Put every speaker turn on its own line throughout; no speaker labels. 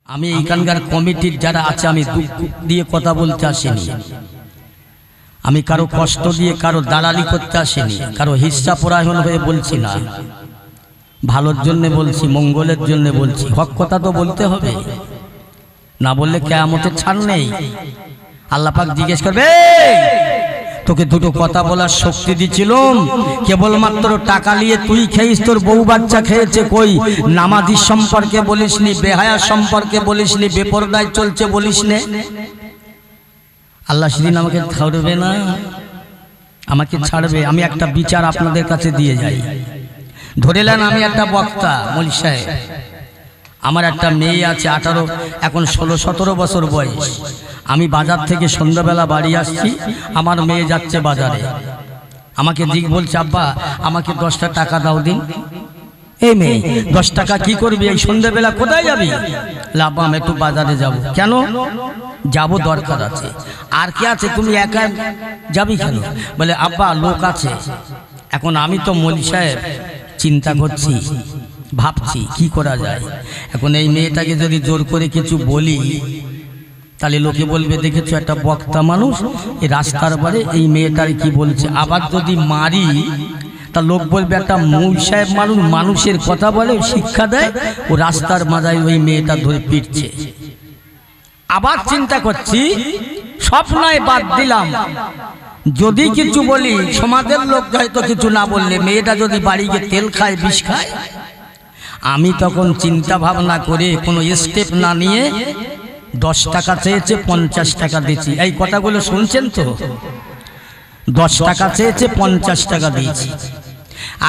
আমি এইখানকার কমিটির যারা আছে আমি দুঃখ দিয়ে কথা বলতে আসিনি, আমি কারো কষ্ট দিয়ে কারো দালালি করতে আসিনি, কারো হিস্সা পরায়ণ হয়ে বলছি না, ভালোর জন্য বলছি, মঙ্গলের জন্য বলছি। হক কথা তো বলতে হবে, না বললে কিয়ামতের ছাড় নেই। আল্লাহ পাক জিজ্ঞেস করবে, তোকে দুটো কথা বলার শক্তি দিয়েছিলাম, কেবলমাত্র টাকা নিয়ে তুই খেয়েছিস, তোর বউ বাচ্চা খেয়েছে, কই নামাজি সম্পর্কে বলিসনি, বেহায়া সম্পর্কে বলিসনি, বেপরদায় চলছে বলিসনি। আল্লাহ সেদিন আমাকে ছাড়বে না, আমাকে ছাড়বে। আমি একটা বিচার আপনাদের কাছে দিয়ে যাই। ধরে নেন আমি একটা বক্তা মৌলভী সাহেব, আমার একটা মেয়ে আছে 18, এখন 16-17 বছর বয়স। আমি বাজার থেকে সন্ধ্যাবেলা বাড়ি আসছি, আমার মেয়ে যাচ্ছে বাজারে, আমাকে বলছে, আব্বা আমাকে 10টা টাকা দাও দিন। এই মেয়ে 10 টাকা কি করবি, এই সন্ধ্যাবেলা কোথায় যাবি? আব্বা আমি একটু বাজারে যাব। কেন? যাব, দরকার আছে। আর কি আছে, তুমি একা যাবি কেন? বলে আব্বা লোক আছে। এখন আমি তো মৌলভী সাহেব চিন্তা করছি, ভাবছি কি করা যায়। এখন এই মেয়েটাকে যদি জোর করে কিছু বলি, তাহলে লোকে বলবে দেখেছো একটা বক্তা মানুষ এই রাস্তার বারে এই মেয়েটার কি বলছে। আবার যদি মারি তা লোক বলবে একটা মৌলভী সাহেব মানুষ, মানুষের কথা বলে, শিক্ষা দেয়, ও রাস্তার মাঝায় ওই মেয়েটা ধরে পিটছে। আবার চিন্তা করছি, সব নয় বাদ দিলাম, যদি কিছু বলি সমাজের লোক হয়তো কিছু না বললে, মেয়েটা যদি বাড়ি গিয়ে তেল খায়, বিষ খায়। আমি তখন চিন্তা ভাবনা করে কোনো স্টেপ না নিয়ে 10 টাকা চেয়েছে, 50 টাকা দিয়েছি। এই কথাগুলো শুনছেন তো? 10 টাকা চেয়েছে, 50 টাকা দিয়েছি।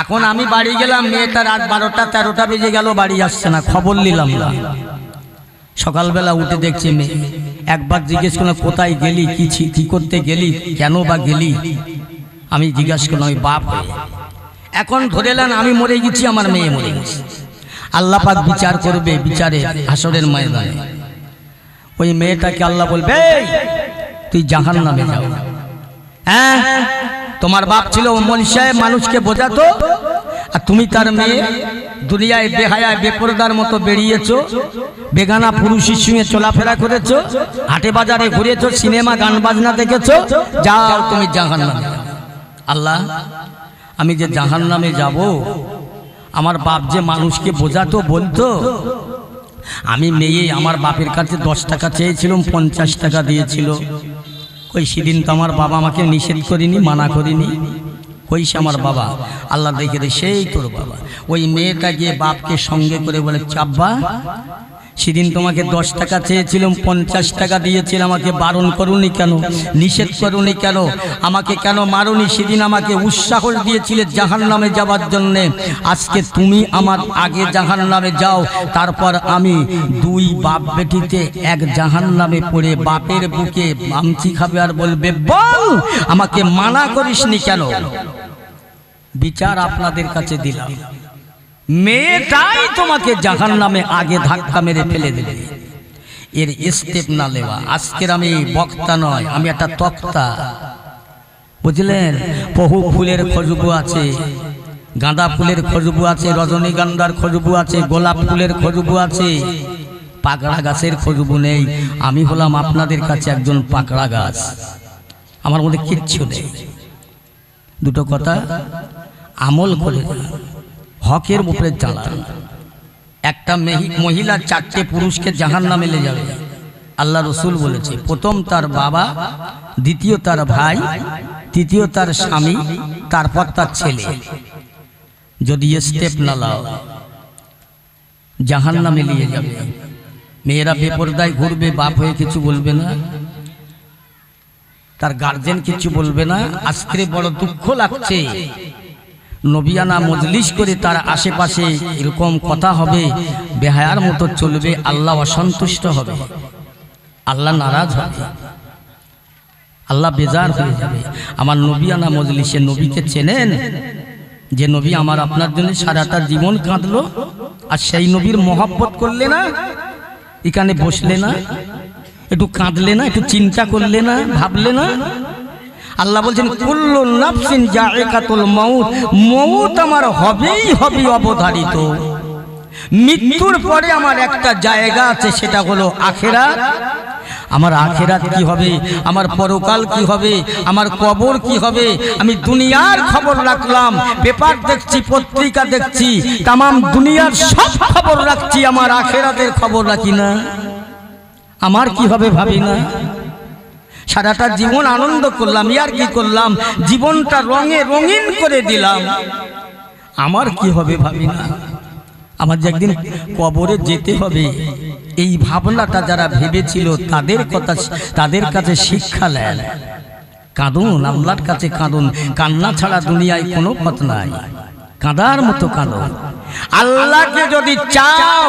এখন আমি বাড়ি গেলাম, মেয়েটা রাত 12টা-13টা বেজে গেল, বাড়ি আসছে না, খবর নিলাম না। সকালবেলা উঠে দেখছি মেয়ে। একবার জিজ্ঞেস করলাম কোথায় গেলি, কি করতে গেলি, কেন বা গেলি? আমি জিজ্ঞাসা করলাম ওই বাপ হয়ে। এখন ধরে নেন আমি মরে গেছি, আমার মেয়ে মরে গেছে। আল্লাহ পাক বিচার করবে, বিচারে হাসরের ময়দানে ওই মেয়েটাকে আল্লাহ বলবে, তুই জাহান্নামে যাও। হ্যাঁ, তোমার বাপ ছিল মৌলভী সাহেব, মানুষকে বোঝাতো, আর তুমি তার মেয়ে দুনিয়ায় বেহায়া বেপরদার মতো বেরিয়েছো, বেগানা পুরুষের সঙ্গে চলাফেরা করেছো, হাটে বাজারে ঘুরেছো, সিনেমা গান বাজনা দেখেছো, যাও তুমি জাহান্নামে। আল্লাহ, আমি যে জাহান্নামে যাব, আমার বাপ যে মানুষকে বোঝাতো, বলতো, আমি মেয়ে আমার বাপের কাছে 10 টাকা চেয়েছিলাম, 50 টাকা দিয়েছিল। কই সেদিন তো আমার বাবা আমাকে নিষেধ করিনি, মানা করিনি, কইছে আমার বাবা? আল্লাহ দেখে দে, সেই তোর বাবা। ওই মেয়েটা গিয়ে বাপকে সঙ্গে করে বলে, চাব্বা সেদিন তোমাকে 10 টাকা চেয়েছিলাম, 50 টাকা দিয়েছিল, আমাকে বারণ করুনি কেন, নিষেধ করুনি কেন, আমাকে কেন মারুনি? সেদিন আমাকে উৎসাহ দিয়েছিলে জাহান্নামে যাওয়ার জন্যে। আজকে তুমি আমার আগে জাহান্নামে যাও, তারপর আমি 2 বাপ বেটিতে এক জাহান্নামে পড়ে বাপের বুকে আমচি খাবে আর বলবে, বল আমাকে মানা করিসনি কেন? বিচার আপনাদের কাছে দিলাম, মেয়েটাই তোমাকে জাহান্নামে আগে ধাক্কা মেরে ফেলে দেবে। এর স্টেপ না নেওয়া। আজকের আমি বক্তা নয়, আমি একটা তক্তা, বুঝলেন? বহু ফুলের খুশবু আছে, গাঁদা ফুলের খুশবু আছে, রজনীগন্ধার খুশবু আছে, গোলাপ ফুলের খুশবু আছে, পাকড়া গাছের খুশবু নেই। আমি হলাম আপনাদের কাছে একজন পাকড়া গাছ, আমার মধ্যে কিচ্ছু নেই। দুটো কথা আমল করে হকের উপরে চালান। একটা মহিলা 4টে পুরুষকে জাহান্নামে নিয়ে যাবে। আল্লাহ রসুল বলেছে, প্রথম তার বাবা, দ্বিতীয় তার ভাই, তৃতীয় তার স্বামী, তারপর তার ছেলে। যদি স্টেপ না লাও জাহান্নামে নিয়ে যাবে। মেয়েরা বেপরদায় ঘুরবে, বাপ হয়ে কিছু বলবে না, তার গার্জেন কিছু বলবে না। আজকে বড় দুঃখ লাগছে, নবিয়ানা মজলিস করে তার আশেপাশে এরকম কথা হবে, বেহায়ার মতো চলবে, আল্লাহ অসন্তুষ্ট হবে, আল্লাহ নারাজ হবে, আল্লাহ বেজার হয়ে যাবে। আমার নবিয়ানা মজলিসে নবীকে চেনেন, যে নবী আমার আপনার জন্য সারাটা জীবন কাঁদলো, আর সেই নবীর মহব্বত করলে না, এখানে বসলে না, একটু কাঁদলে না, একটু চিন্তা করলে না, ভাবলে না? আল্লাহ বলছেন, কুল্লু নাফসিন যায়িকাতুল মাউত, মউত আমার হবেই হবে অবধারিত। মৃত্যুর পরে আমার একটা জায়গা আছে, সেটা হলো আখিরাত। আমার আখিরাত কি হবে, আমার পরকাল কি হবে, আমার কবর কি হবে। আমি দুনিয়ার খবর রাখলাম, পেপার দেখছি, পত্রিকা দেখছি, তাম দুনিয়ার সব খবর রাখছি, আমার আখিরাতের খবর রাখি না। আমার কি হবে ভাবি না। সারাটা জীবন আনন্দ করলাম, ইয়ার কি করলাম, জীবনটা রঙে রঙিন করে দিলাম, আমার কি হবে ভাবি না। আমার যে একদিন কবরে যেতে হবে, এই ভাবনাটা যারা ভেবেছিল তাদের কাছে শিক্ষা নেন। কাঁদুন, আল্লাহর কাছে কাঁদুন, কান্না ছাড়া দুনিয়ায় কোনো পথ নাই। কাঁদার মতো কাঁদুন। আল্লাহকে যদি চাও,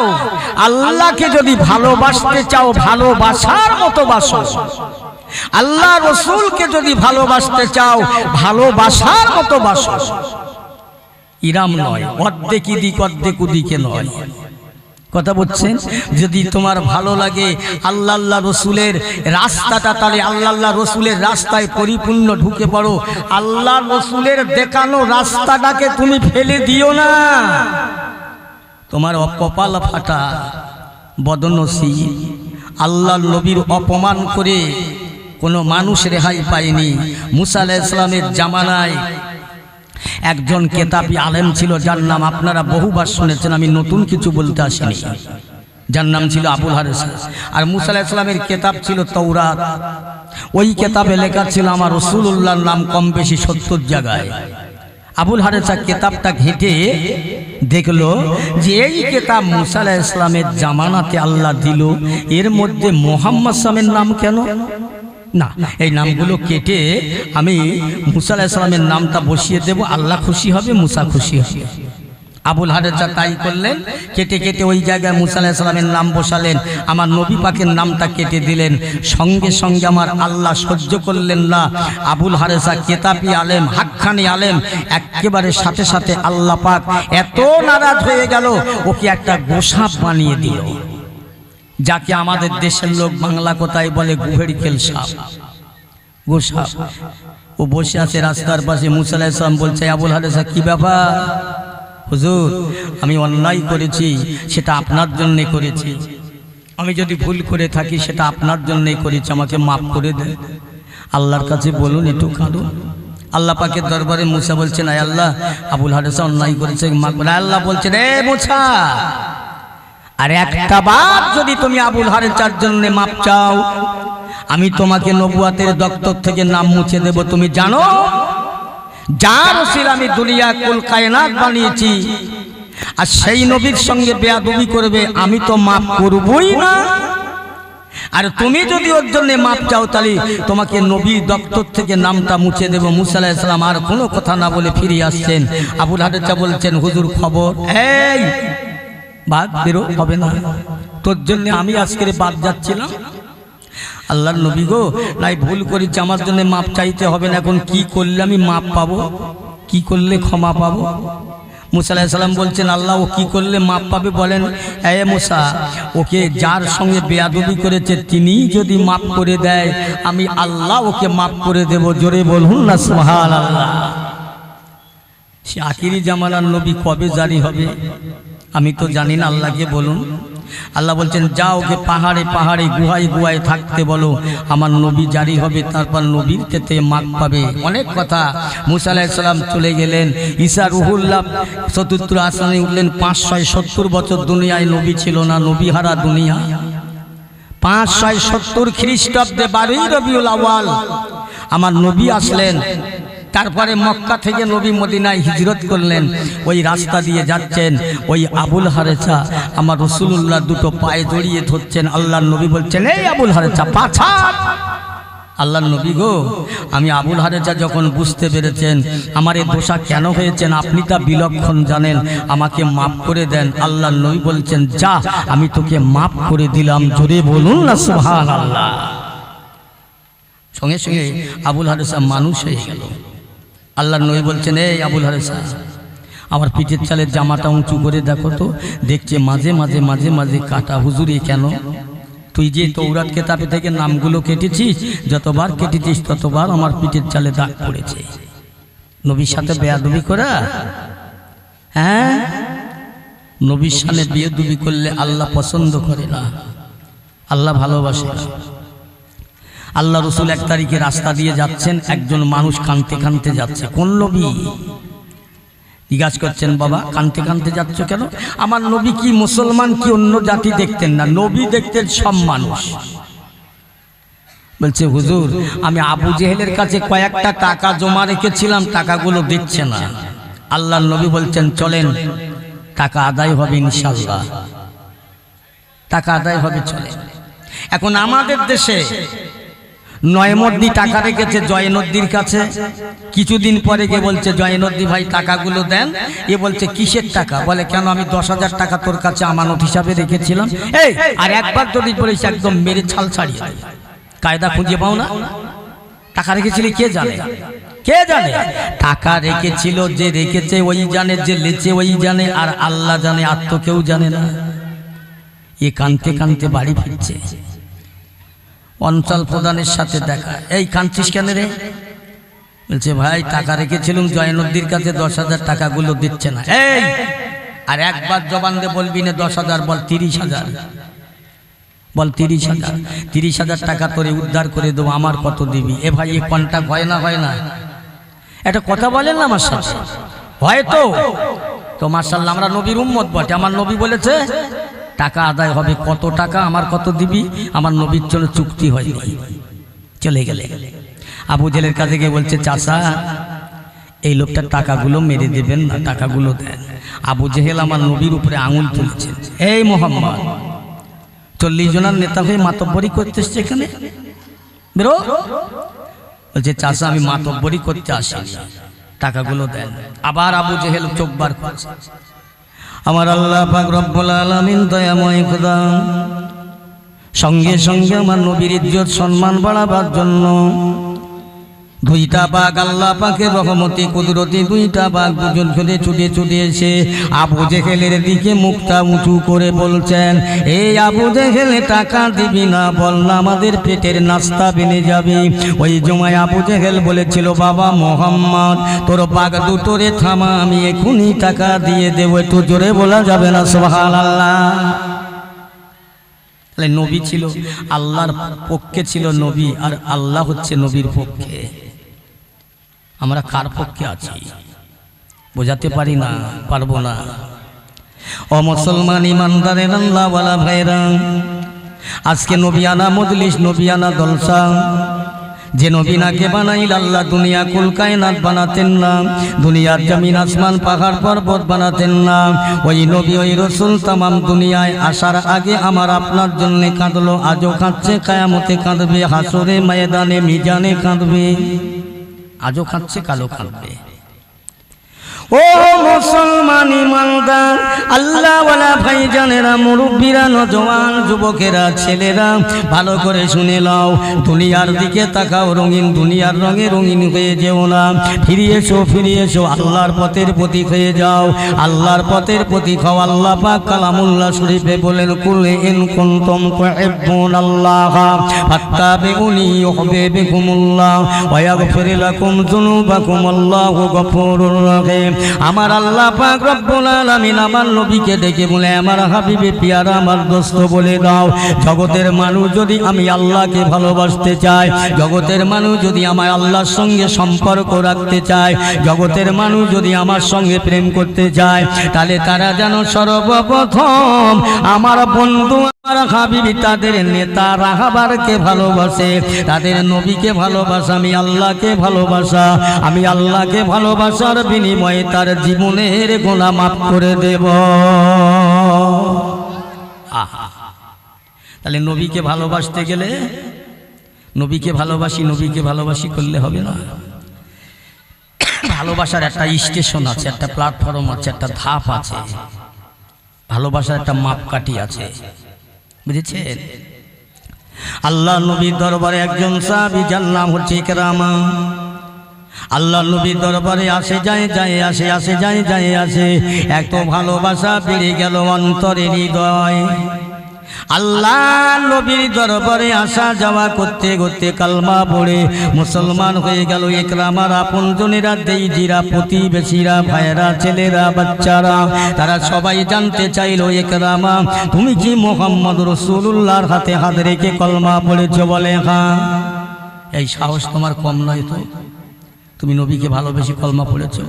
আল্লাহকে যদি ভালোবাসতে চাও, ভালোবাসার মতো বাসো। আল্লাহ রসুলকে যদি ভালোবাসতে চাও, ভালোবাসার মতো বাসো। ইরাম নয়, অর্ধেক দিক অর্ধেক দিকে নয়। কথা বলছেন, যদি তোমার ভালো লাগে আল্লাহ রসুলের রাস্তাটা, তাহলে আল্লাহ রসুলের রাস্তায় পরিপূর্ণ ঢুকে পড়ো। আল্লাহ রসুলের দেখানো রাস্তাটাকে তুমি ফেলে দিও না। তোমার কপাল ফাটা বদনসিব। আল্লাহ নবীর অপমান করে কোনো মানুষ রেহাই পায়নি। মুসা আলাইহিস সালামের জামানায় একজন কেতাবী আলেম ছিল, যার নাম আপনারা বহুবার শুনেছেন, আমি নতুন কিছু বলতে আসিনি। যার নাম ছিল আবুল হারেসা। আর মুসা আলাইহিস সালামের কেতাব ছিল তাওরাত। ওই কেতাবে লেখা ছিল আমার রাসূলুল্লাহর নাম কম বেশি 70 জায়গায়। আবুল হারেসা কেতাবটা ঘেঁটে দেখলো যে এই কেতাব মুসা আলাইহিস সালামের জামানাতে আল্লাহ দিল, এর মধ্যে মুহাম্মদ সাল্লামের নাম কেন না। এই নামগুলো কেটে আমি মুসা আলাইহিস সালামের নামটা বসিয়ে দেব, আল্লাহ খুশি হবে, মুসা খুশি হবে। আবুল হারেসা তাই করলেন, কেটে কেটে ওই জায়গায় মুসা আলাইহিস সালামের নাম বসালেন, আমার নবী পাকের নামটা কেটে দিলেন। সঙ্গে সঙ্গে আমার আল্লাহ সহ্য করলেন না। আবুল হারেসা কেতাবী আলেম, হাক্কানি আলেম, একেবারে সাথে সাথে আল্লাহ পাক এত নারাজ হয়ে গেল, ওকে একটা গোসাপ বানিয়ে দিল, যাকে আমাদের দেশের লোক বাংলা কথায় বলে গুহেড়িকেল সাপ, গোসাপ। ও বসে আছে রাস্তার পাশে। মুসা আলাইহিস সালাম বলছে, আবুল হারেসা কি ব্যাপার? হুজুর, আমি অন্যায় করেছি, সেটা আপনার জন্যে করেছি। আমি যদি ভুল করে থাকি সেটা আপনার জন্যই করেছি, আমাকে মাফ করে দেন। আল্লাহর কাছে বলুন, একটু কাঁদুন। আল্লাহ পাকের দরবারে মুসা বলছেন, আয় আল্লাহ, আবুল হারেসা অন্যায় করেছে, মাফ করে। আল্লাহ বলছেন, এ মুসা, আর একটা বার যদি তুমি আবুল হারেসার জন্য মাপ চাও, আমি তোমাকে নবুয়াতের দপ্তর থেকে নাম মুছে দেব। তুমি জানো যার ওসিলা আমি দুনিয়া কুল কায়নাত বানিয়েছি, আর সেই নবীর সঙ্গে বেয়াদবি করবে, আমি তো মাফ করবই না। আর তুমি যদি ওর জন্য মাপ চাও, তাহলে তোমাকে নবী দপ্তর থেকে নামটা মুছে দেব। মুসা আলাইহিস সালাম আর কোনো কথা না বলে ফিরে আসছেন। আবুল হারেসা বলছেন, হুজুর খবর, এই বাদ বেরো হবে না, তোর জন্য আমি আজকের বাদ যাচ্ছিলাম। আল্লাহর নবী গো, নাই ভুল করেছি, আমার জন্য মাপ চাইতে হবে না। এখন কি করলে আমি মাপ পাবো, কি করলে ক্ষমা পাবো? মুসা আলাইহিস সালাম বলছেন, আল্লাহ ও কি করলে মাপ পাবে বলেন? এ মুসা, ওকে যার সঙ্গে বেয়াদবি করেছে তিনি যদি মাপ করে দেয়, আমি আল্লাহ ওকে মাপ করে দেব। জোরে বলুন না সুবহানাল্লাহ। সে আখিরি জামানার নবী কবে জারি হবে আমি তো জানি না, আল্লাহকে বলুন। আল্লাহ বলছেন, যাও ওকে পাহাড়ে পাহাড়ে গুহায় গুহায় থাকতে বলো, আমার নবী জারি হবে, তারপর নবীর থেকে মাপ পাবে। অনেক কথা। মুসা আলাইহিস সালাম চলে গেলেন, ঈসা রুহুল্লাহ চতুর্থ আসমানে উঠলেন। 570 বছর দুনিয়ায় নবী ছিল না, নবী হারা দুনিয়া। 570 খ্রিস্টাব্দে 12 রবিউল আউয়াল আমার নবী আসলেন। তারপরে মক্কা থেকে নবী মদিনায় হিজরত করলেন। ওই রাস্তা দিয়ে যাচ্ছেন, ওই আবুল হারেসা আমার রাসূলুল্লাহ দুটো পায়ে জড়িয়ে ধরছেন। আল্লাহর নবী বলছেন, এই আবুল হারেসা পাছা। আল্লাহর নবী গো, আমি আবুল হারেসা যখন বুঝতে পেরেছেন আমার এই দোষা কেন হয়েছেন, আপনি তা বিলক্ষণ জানেন, আমাকে মাফ করে দেন। আল্লাহর নবী বলছেন, যা, আমি তোকে মাফ করে দিলাম। জোরে বলুন না সুবহানাল্লাহ। সঙ্গে সঙ্গে আবুল হারেসা মানুষ হয়ে গেল। আল্লাহর নবী বলছেন, এই আবুল হারেসা, আমার পিঠের চালের জামাটা উঁচু করে দেখো তো। দেখছে মাঝে মাঝে মাঝে মাঝে কাটা। হুজুরি কেন? তুই যে তৌরাত কেতাবে থেকে নামগুলো কেটেছিস, যতবার কেটেছিস ততবার আমার পিঠের চালে দাগ পড়েছে। নবীর সাথে বেয়াদবি করা, হ্যাঁ, নবীর সামনে বিয়েদুবি করলে আল্লাহ পছন্দ করে না, আল্লাহ ভালোবাসে না। আল্লাহ রসুল 1 তারিখে রাস্তা দিয়ে যাচ্ছেন, একজন মানুষ কাঁদতে কাঁদতে যাচ্ছে। কোন নবী? জিজ্ঞাসা করছেন, বাবা কাঁদতে কাঁদতে যাচ্ছ কেন? আমার নবী কি মুসলমান কি অন্য জাতি দেখতেন না? নবী দেখতেন সব মানুষ। বলছে, হুজুর আমি আবু জেহেলের কাছে কয়েকটা টাকা জমা রেখেছিলাম, টাকাগুলো দিচ্ছে না। আল্লাহর নবী বলছেন, চলেন টাকা আদায় হবে ইনশাআল্লাহ, টাকা আদায় হবে, চলেন। এখন আমাদের দেশে নয়মদ্দি টাকা রেখেছে জয়নদ্দির কাছে, কিছুদিন পরে গিয়ে বলছে, জয়নদ্দি ভাই টাকাগুলো দেন। এ বলছে, কিসের টাকা? বলে, কেন আমি 10,000 টাকা তোর কাছে আমানত হিসাবে রেখেছিলাম। এই আর একবার যদি বলিস একদম মেরে ছাল ছাড়িয়ে দেয়। কায়দা খুঁজে পাও না? টাকা রেখেছিলি কে জানে? কে জানে? টাকা রেখেছিল যে রেখেছে ওই জানে, যে লেছে ওই জানে, আর আল্লাহ জানে, আর তো কেউ জানে না। এ কানতে কানতে বাড়ি ফিরছে, অঞ্চল প্রধানের সাথে দেখা। এই কাঁদছিস কেন রে? বলছে, ভাই টাকা রেখেছিলাম জয়নদ্দির কাছে, 10,000 টাকাগুলো দিচ্ছে না। এই আর একবার জবান দিয়ে বলবি না 10,000, বল 30,000, বল 30,000। 30,000 টাকা তোরে উদ্ধার করে দেবো, আমার কত দিবি? এ ভাই এ কন্টাক্ট হয় না? হয় না? এটা কথা বলেন না আমার সাথে? হয়তো তো মাশাআল্লাহ আমরা নবীর উম্মত বটে। আমার নবী বলেছে টাকা আদায় হবে। কত টাকা? আমার কত দিবি? আমার নবীর জন্য চুক্তি হয়নি। চলে গেলে আবু জেহেলের কাছে গিয়ে বলছে, চাচা এই লোকটার টাকাগুলো মেরে দেবেন না, টাকাগুলো দেন। আবু জেহেল আমার নবীর উপরে আঙুল তুলছে, এই মোহাম্মদ 40 জনের নেতা হয়ে মাতব্বরি করতে এসছে এখানে, বেরো। বলছে, চাচা আমি মাতব্বরি করতে আসিনি, টাকাগুলো দেন। আবার আবু জেহেল চোখ বার করছে। আমার আল্লাহ পাক রব্বুল আলামিন দয়াময় খোদা সঙ্গে সঙ্গে আমার নবীর ইজ্জত সম্মান বাড়াবার জন্য 2টা বাঘ আল্লাহ পাকের রহমতে কুদরতে 2টা বাঘ দুজন করে ছুটে ছুটে এসে আবু জেহেলের দিকে মুখটা উঁচু করে বলছেন, এই আবু জেহেল টাকা দিবি না? বল না, আমাদের পেটের নাস্তা বেনে যাবে। ওই জমায় আবু জেহেল বলেছিল, বাবা মোহাম্মদ তোর বাঘ দুটোরে থামা, আমি এখনই টাকা দিয়ে দেবো। একটু জোরে বলা যাবে না সুবহানাল্লাহ? নবী ছিল আল্লাহর পক্ষে, ছিল নবী, আর আল্লাহ হচ্ছে নবীর পক্ষে। আমরা কার পক্ষে আছি বোঝাতে পারি না, পারবো না। ও মুসলমান ইমানদারের আল্লাহ ওয়ালা ভাইরা, আজকে নবিয়ানা মজলিস, নবিয়ানা জলসা, যে নবীনাকে বানাইল আল্লাহ দুনিয়া কুল কায়নাত বানাতেন না, দুনিয়ার জমিন আসমান পাহাড় পর্বত বানাতেন না। ওই নবী ওই রসুল তামাম দুনিয়ায় আসার আগে আমার আপনার জন্য কাঁদলো, আজও কাঁদছে, কায়ামতে কাঁদবে, হাসরে ময়দানে মিজানে কাঁদবে। আজও কাঁদছে, কালো কাঁদবে। ও মুসলমান ইমানদার আল্লাহওয়ালা ভাইজানেরা, মুরব্বীরা, নওজওয়ান যুবকেরা, ছেলেরা, ভালো করে শুনে নাও। দুনিয়ার দিকে তাকাও, রঙিন দুনিয়ার রঙে রঙিন হয়ে যেও না। ফিরে এসো, ফিরে এসো, আল্লাহর পথের প্রতীক হয়ে যাও। আল্লাহর পথের প্রতীক হও। আল্লাহ পাক কালামুল্লাহ শরীফে বলেন, কুল ইন কুনতুম তুহিব্বুনাল্লাহ ফাত্তাবিউনি ইউহিব্বুকুমুল্লাহ ওয়া ইয়াগফির লাকুম যুনুবাকুম, আল্লাহু গফুরুর রহিম। আমার আল্লাহ পাক রব্বুল আলামিন আমার নবীকে ডেকে বলে, আমার হাবিবে পিয়ারা, আমার দোস্ত বলে দাও, জগতের মানুষ যদি আমি আল্লাহকে ভালোবাসতে চায়, জগতের মানুষ যদি আমার আল্লাহর সঙ্গে সম্পর্ক রাখতে চায়, জগতের মানুষ যদি আমার সঙ্গে প্রেম করতে চায়, তাহলে তারা যেন সর্বপ্রথম আমার বন্ধু আমার হাবিবি তাদের নেতা রাহাবারকে ভালোবাসে, তাদের নবীকে ভালোবাসা, আমি আল্লাহকে ভালোবাসা, আমি আল্লাহকে ভালোবাসার বিনিময়ে তার জীবনের গুনাহ মাফ করে দেব। তাহলে নবীকে ভালোবাসতে গেলে নবীকে ভালোবাসি, নবীকে ভালোবাসি করলে হবে না। ভালোবাসার একটা স্টেশন আছে, একটা প্ল্যাটফর্ম আছে, একটা ধাপ আছে, ভালোবাসার একটা মাপকাঠি আছে, বুঝেছেন? আল্লাহ নবীর দরবারে একজন সাহাবী, যার নাম হচ্ছে ইকরামা। আল্লাহ নবীর দরবারে আসে যায়, যায় আসে, আসে যায়, যায় আসে। এত ভালোবাসা বেড়ে গেল অন্তরে হৃদয়। আল্লাহ নবীর দরবারে আসা যাওয়া করতে করতে কালমা পড়ে মুসলমান হয়ে গেল। ইকরামার আপনজনেরা, দেইজিরা, প্রতিবেশীরা, ভাইয়েরা, ছেলেরা, বাচ্চারা তারা সবাই জানতে চাইল, ইকরামা তুমি কি মুহাম্মদ রাসূলুল্লাহর হাতে হাত রেখে কলমা পড়েছো? বলে হ্যাঁ। এই সাহস তোমার কম নয় তো? তুমি নবীকে ভালোবেসে কলমা পড়েছো,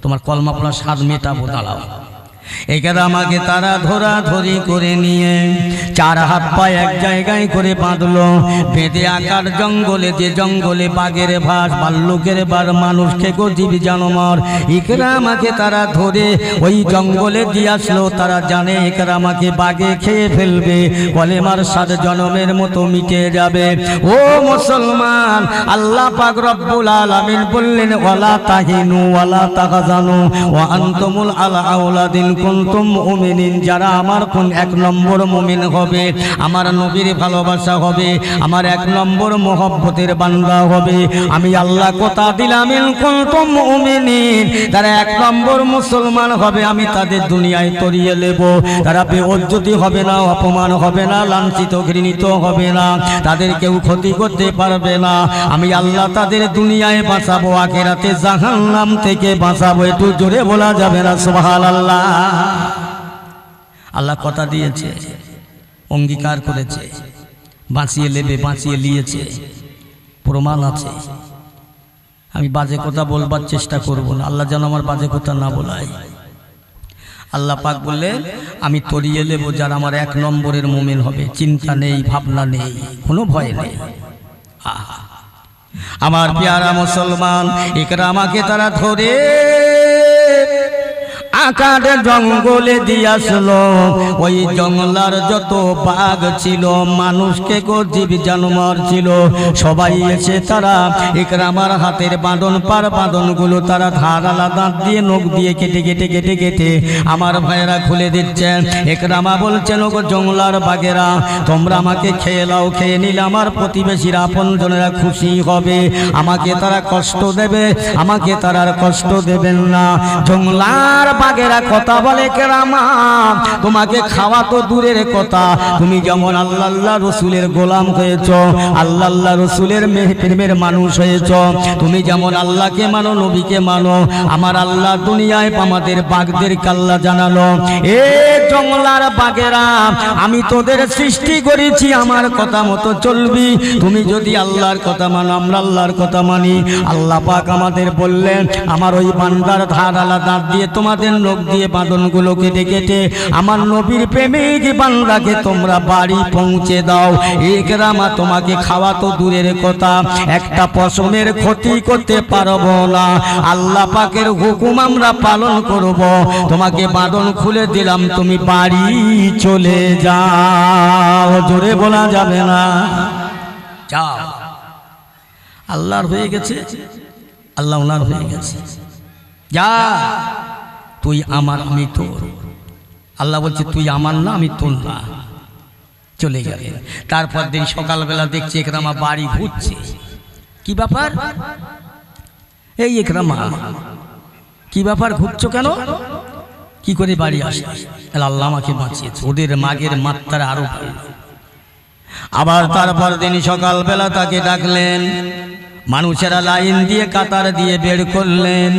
তোমার কলমা পড়ার স্বাদ মেটাবো, দাঁড়াও। ইকরামাকে তারা ধরাধরি করে নিয়ে চার হাত পা এক জায়গায় করে বাঁধলো, বেঁধে আকার জঙ্গলে, যে জঙ্গলে বাঘের ভাস, ভাল্লুকের বার, মানুষ খেকো, জীব জানোয়ার, ইকরামাকে তারা ধরে ওই জঙ্গলে দিয়ে আসলো। তারা জানে ইকরামাকে বাঘে খেয়ে ফেলবে, কলেমার স্বাদ জনমের মতো মিটে যাবে। ও মুসলমান, আল্লাহ পাক রব্বুল আলামিন বললেন, ওয়ালা তাহিনু ওয়ালা তাহজানু ওয়া আনতুমুল আউলাদিন কুনতুম মুমিনিন। যারা আমার কোন এক নম্বর মুমিন হবে, আমার নবীর ভালোবাসা হবে, আমার এক নম্বর মহব্বতের বান্দা হবে, আমি আল্লাহ কথা দিলাম, ইন কুনতুম মুমিনিন, তারা এক নম্বর মুসলমান হবে, আমি তাদের দুনিয়ায় তরিয়ে নেব। তারা বেইজ্জতি হবে না, অপমান হবে না, লাঞ্ছিত ঘৃণিত হবে না, তাদের কেউ ক্ষতি করতে পারবে না। আমি আল্লাহ তাদের দুনিয়ায় বাঁচাবো, আখিরাতে জাহান্নাম থেকে বাঁচাবো। একটু জোরে বলা যাবে না সুবহানাল্লাহ? আল্লাহ কথা দিয়েছে, অঙ্গীকার করেছে, বাঁচিয়ে নেবে, বাঁচিয়ে নিয়েছে, প্রমাণ আছে। আমি বাজে কথা বলবার চেষ্টা করব না, আল্লাহ যেন আমার বাজে কথা না বলায়। আল্লাহ পাক বললেন, আমি তরিয়ে নেব যারা আমার এক নম্বরের মুমিন হবে, চিন্তা নেই, ভাবনা নেই, কোনো ভয় নেই। আমার প্যারা মুসলমান, ইকরামাকে তারা ধরে আকার জঙ্গলে দিয়ে আসলো। ওই জঙ্গলার যত বাঘ ছিল, মানুষকে গো, জীব জানোয়ার ছিল, সবাই এসে তারা ইকরামার হাতের বাঁধন, পার বাঁধনগুলো তারা ধারালা দাঁত দিয়ে, নখ দিয়ে কেটে কেটে কেটে কেটে আমার ভাইয়েরা খুলে দিচ্ছেন। ইকরামা বলছেন, ও গো জঙ্গলার বাঘেরা, তোমরা আমাকে খেয়ে নাও, খেয়ে নিলে আমার প্রতিবেশীরা, আপনজনেরা খুশি হবে, আমাকে তারা কষ্ট দেবে, আমাকে তারা আর কষ্ট দেবেন না। জঙ্গলার বাঘেরা কথা বলে, ইকরামা তোমাকে খাওয়া তো দূরের কথা, তুমি যেমন আল্লাহ আল্লাহ রসুলের গোলাম হয়েছ, আল্লাহ আল্লাহ রসুলের প্রেমের মানুষ হয়েছ, তুমি যেমন আল্লাহকে মানো, নবীকে মানো, আমার আল্লাহ দুনিয়ায় আমাদের বাঘদের কাল্লা জানালো, এ জঙ্গলার বাঘেরা, আমি তোদের সৃষ্টি করেছি, আমার কথা মতো চলবি, তুমি যদি আল্লাহর কথা মানো, আমরা আল্লাহর কথা মানি। আল্লাহ পাক আমাদের বললেন, আমার ওই বান্দার ধারালা দাঁত দিয়ে, তোমাদের নখ দিয়ে বাঁধনগুলো কেটে কেটে আমার নবীর প্রেমিক বান্দাকে তোমরা বাড়ি পৌঁছে দাও। ইকরামা তোমাকে খাওয়া তো দূরের কথা, একটা পশমের ক্ষতি করতে পারবো না, আল্লাহ পাকের হুকুম আমরা পালন করব, তোমাকে বাঁধন খুলে দিলাম, তুমি বাড়ি চলে যাও। জোরে বলা যাবে না, যাও। আল্লাহর হয়ে গেছে, আল্লাহ ওনার হয়ে গেছে, যা, তুই আমার, আমি তোর। আল্লাহ বলছে, তুই আমার না, আমি তোর না। চলে গেলে তারপর দিন সকালবেলা দেখছি ইকরামা বাড়ি ঘুরছে। কি ব্যাপার? এই ইকরামা, কি ব্যাপার, ঘুরছো কেন? কি করে বাড়ি আসে? আল্লাহ আমাকে বাঁচিয়েছে। ওদের মাগের মাত্রা আরো ভালো। আবার তারপর দিন সকালবেলা তাকে ডাকলেন, মানুষেরা লাইন দিয়ে, কাতার দিয়ে বের করলেন।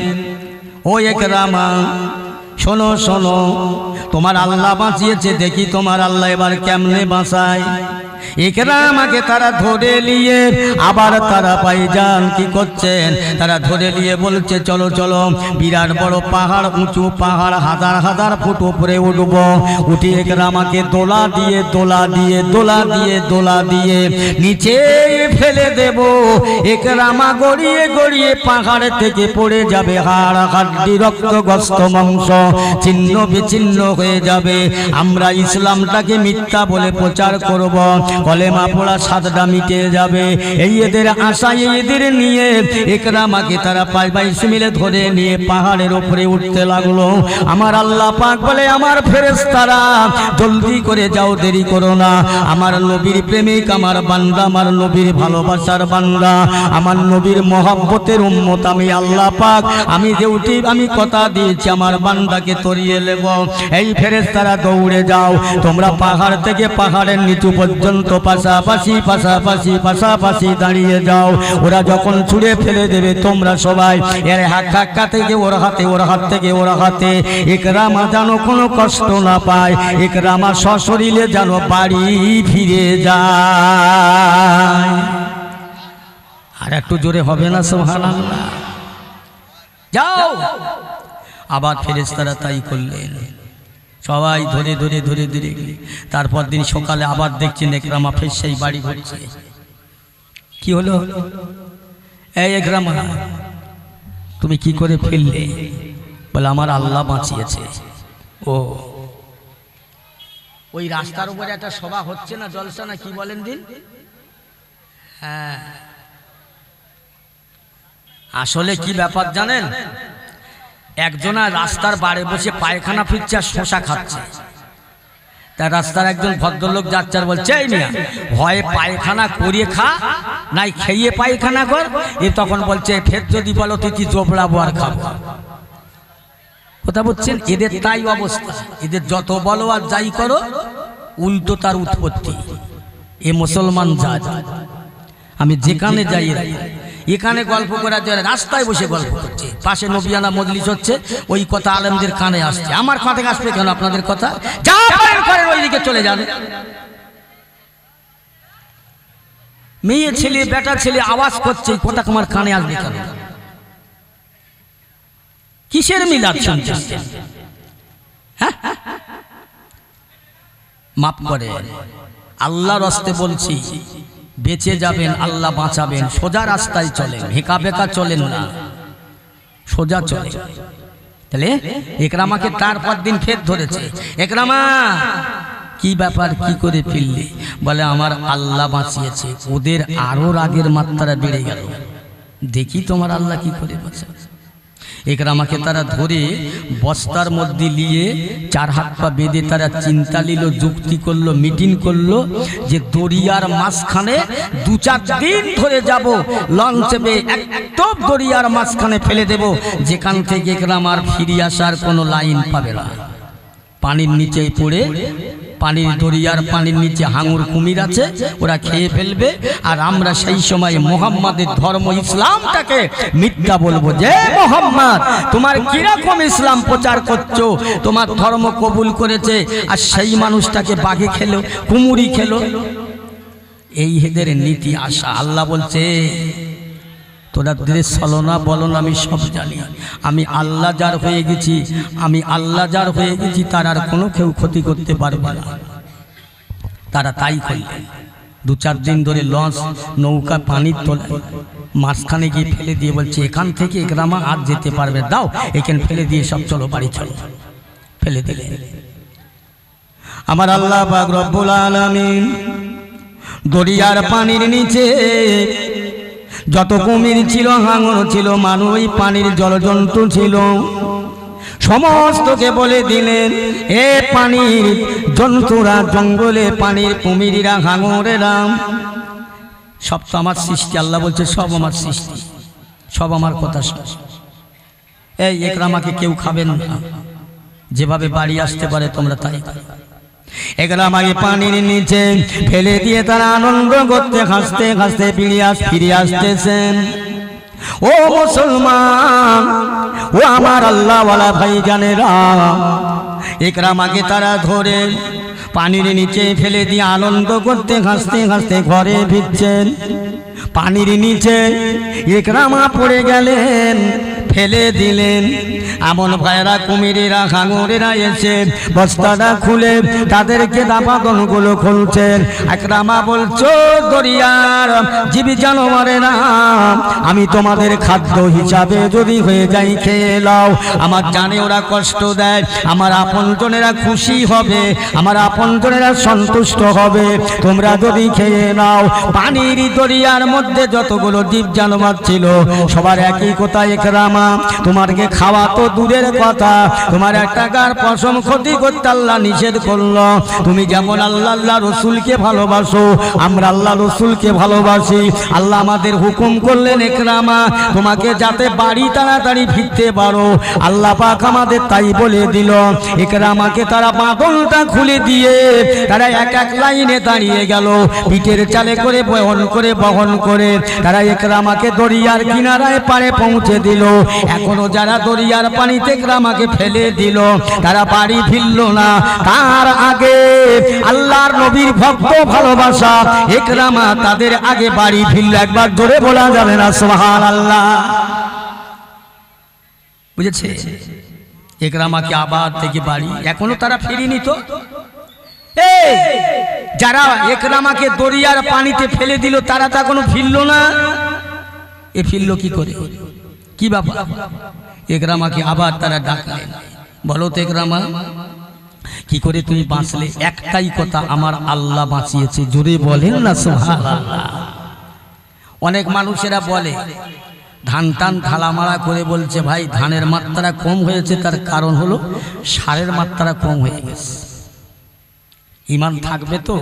ও ইকরামা, শোনো শোনো, তোমার আল্লাহ বাঁচিয়েছে, দেখি তোমার আল্লাহ এবার কেমনে বাঁচায়। ইকরামাকে তারা ধরে নিয়ে আবার তারা ভাইজান কি করছেন, তারা ধরে নিয়ে বলছে, চলো চলো, বিরাট বড় পাহাড়, উঁচু পাহাড়, হাজার হাজার ফুট উপরে উঠবো, উঠে ইকরামাকে দোলা দিয়ে দোলা দিয়ে দোলা দিয়ে দোলা দিয়ে নিচে ফেলে দেব। ইকরামা গড়িয়ে গড়িয়ে পাহাড় থেকে পড়ে যাবে, হাড় হাড্ডি, রক্তগ্রস্ত মাংস ছিন্ন বিচ্ছিন্ন হয়ে যাবে। আমরা ইসলামটাকে মিথ্যা বলে প্রচার করব, কলেমা পড়া সাদটা মিটে যাবে। এই এদের আশায় এদের নিয়ে ইকরামাকে তারা 5-22 মিলে ধরে নিয়ে পাহাড়ের উপরে উঠতে লাগলো। আমার আল্লাহ পাক বলে, আমার ফেরেশতারা জলদি করে যাও, দেরি করো না। আমার নবীর প্রেমিক, আমার বান্দা, আমার নবীর ভালোবাসার বান্দা, আমার নবীর মহব্বতের উম্মত আমি আল্লাহ পাক, আমি ডিউটি, আমি কথা দিয়েছি আমার বান্দাকে তরিয়ে নেব। এই ফেরেশতারা দৌড়ে যাও, তোমরা পাহাড় থেকে পাহাড়ের নিচু পর্যন্ত পাশাপাশি পাশাপাশি পাশাপাশি দাঁড়িয়ে যাও। ওরা যখন ছুঁড়ে ফেলে দেবে তোমরা সবাই এর হাক্কা থেকে ওর হাতে, ওর হাত থেকে ওর হাতে। ইকরামা যেন কোনো কষ্ট না পায়, ইকরামা সশরীরে যেন বাড়ি ফিরে যায়। আর একটু জোরে হবে না সুবহানাল্লাহ? যাও। আবার ফেরেশতারা তাই করলেন, সবাই ধরে ধরে ধরে ধরে। তারপর দিন সকালে আবার দেখছেন ইকরামা ফের সেই বাড়ি ঘুরছে। কি হলো? এই ইকরামা, তুমি কি করে ফেললে? বলে, আমার আল্লাহ বাঁচিয়েছে। ও, ওই রাস্তার উপরে একটা সভা হচ্ছে না, জলসা না কি বলেন দিন? হ্যাঁ, আসলে কি ব্যাপার জানেন? একজনা রাস্তার বারে বসে পায়খানা ফিরছে আর শশা খাচ্ছে। তার রাস্তার একজন ভদ্রলোক যাচ্ছে আর বলছে, এই মিয়া, হয় পায়খানা করিয়ে খা, নাই খেয়ে পায়খানা কর। এ তখন বলছে, ফের যদি বলো তুই কি জোবড়াবো আর খাবো। কথা বলছেন? এদের তাই অবস্থা, এদের যত বলো আর যাই করো উল্টো তার উৎপত্তি। এ মুসলমান জাত, আমি যেখানে যাই এখানে গল্প করার জন্য রাস্তায় বসে গল্প করছে, পাশে নবিয়ানা মজলিস হচ্ছে, ওই কথা আলেমদের কানে আসছে। আমার কানে আসবে কেন আপনাদের কথা? যা করেন ওইদিকে চলে যান। মেয়ে ছেলে বেটা ছেলে আওয়াজ করছে, কথা আমার কানে আসবে কেন? কিসের মিলাদ শুনছেন? হ্যাঁ, মাফ করে, আল্লাহর রাস্তে বলছি, বেঁচে যাবেন, আল্লাহ বাঁচাবেন। সোজা রাস্তায় চলেন, হেঁকা বেঁকা চলেন না, সোজা চলে। তাহলে ইকরামাকে তারপর দিন ফের ধরেছে। ইকরামা, কি ব্যাপার, কি করে ফিরলে? বলে, আমার আল্লাহ বাঁচিয়েছে। ওদের আরো রাগের মাত্রা বেড়ে গেল, দেখি তোমার আল্লাহ কি করে বাঁচাবে। ইকরামাকে তারা ধরে বস্তার মধ্যে নিয়ে 4 হাত পা বেঁধে তারা চিন্তা নিল, যুক্তি করলো, মিটিং করলো যে দরিয়ার মাঝখানে 2-4 দিন ধরে যাব, লঞ্চে একদম দরিয়ার মাঝখানে ফেলে দেব, যেখান থেকে ইকরামার ফিরে আসার কোনো লাইন পাবে না। পানির নিচে পড়ে, পানির দরিয়ার পানির নিচে হাঙর কুমির আছে, ওরা খেয়ে ফেলবে। আর আমরা সেই সময় মুহাম্মাদের ধর্ম ইসলামটাকে মিথ্যা বলবো যে, মুহাম্মদ তোমার কিরকম ইসলাম প্রচার করছো, তোমার ধর্ম কবুল করেছে, আর সেই মানুষটাকে বাঘে খেলো, কুমুরি খেলো। এই হেদের নীতি আশা। আল্লাহ বলছে, তোরা দেশ চলো না, বলো না, আমি সব জানি। আমি আল্লাহ যার হয়ে গেছি, আমি আল্লাহ যার হয়ে গেছি, তার আর কোনো কেউ ক্ষতি করতে পারবে না। তারা তাই করলেন। 2-4 দিন ধরে লঞ্চ, নৌকা পানির তলায় মাঝখানে গিয়ে ফেলে দিয়ে বলছে, এখান থেকে ইকরামা আর যেতে পারবে, দাও এখানে ফেলে দিয়ে সব চলো বাড়ি চলো। ফেলে দিলে। আমার আল্লাহ পাক রব্বুল আলামিন দরিয়ার পানির নিচে যত কুমির ছিল, হাঙর ছিল, মানুষ, পানির জলজন্তু ছিল, সমস্তকে বলে দিলেন, এ পানির জন্তুরা, জঙ্গলে পানির কুমিরেরা, হাঙরেরা, সব তো আমার সৃষ্টি। আল্লাহ বলছে, সব আমার সৃষ্টি, সব আমার কথা শোনো। এই ইকরামাকে কেউ খাবেন না, যেভাবে বাড়ি আসতে পারে তোমরা তাই। ইকরামাকে পানির নিচে ফেলে দিয়ে তারা আনন্দ করতে, হাসতে হাসতে ফিরে আসতেছেন। ও মুসলমান, ও আমার আল্লাহওয়ালা ভাইজানেরা, ইকরামাকে তারা ধরে পানির নিচে ফেলে দিয়ে আনন্দ করতে, হাসতে হাসতে ঘরে ফিরছেন। পানির নিচে ইকরামা পড়ে গেলেন, ফেলে দিলেন। এমন ভাইরা, কুমিরেরা, হাঙরেরা এসে বস্তাটা খুলে তাদেরকে দাপাদনগুলো খুলছেন। ইকরামা বলছো, দরিয়ার জীব জানোয়ারেরা, আমি তোমাদের খাদ্য হিসাবে যদি হয়ে যাই, খেয়ে নাও। আমার জানে ওরা কষ্ট দেয়, আমার আপনজনেরা খুশি হবে, আমার আপনজনেরা সন্তুষ্ট হবে তোমরা যদি খেয়ে নাও। পানির দরিয়ার মধ্যে যতগুলো জীব জানোয়ার ছিল সবার একই কথা, ইকরামা তোমাকে খাওয়া তো দূরের কথা, তোমার একটা গার পশম ক্ষতি করতে আল্লাহ নিষেধ করলো। তুমি যেমন আল্লাহ রসুলকে ভালোবাসো, আমরা আল্লাহ রসুলকে ভালোবাসি। আল্লাহ আমাদের হুকুম করলেন ইকরামা তোমাকে যাতে বাড়ি তাড়াতাড়ি ফিরতে পারো। আল্লাহ পাক আমাদের তাই বলে দিল। ইকরামাকে তারা বাঁধনটা খুলে দিয়ে তারা এক এক লাইনে দাঁড়িয়ে গেল, পিঠের চালে করে বহন করে তারা ইকরামাকে দরিয়ার কিনারায় পারে পৌঁছে দিল। এখনো যারা দরিয়ার পানিতে ইকরামাকে ফেলে দিল তারা বাড়ি ফিরল না। তার আগে আল্লাহর নবীর ভক্ত ভালোবাসা ইকরামা তাদের আগে বাড়ি ফিরল। একবার জোরে বলা যাবে না সুবহানাল্লাহ? বুঝেছে? ইকরামাকে আবার থেকে বাড়ি, এখনো তারা ফিরিনি। তো যারা ইকরামাকে দরিয়ার পানিতে ফেলে দিল তারা তা এখনো ফিরল না। এ ফিরল কি করে? কি ব্যাপার? ইকরামাকে আবার তারা ডাকলেন, বলো তো ইকরামা কি করে তুমি বাঁচলে? একটাই কথা, আমার আল্লাহ বাঁচিয়েছে। জোরে বলেন না সুবহানাল্লাহ? অনেক মানুষেরা বলে ধান টান থালামারা করে বলছে ভাই ধানের মাত্রা কম হয়েছে, তার কারণ হলো সারের মাত্রা কম হয়ে গেছে। ঈমান থাকবে তো?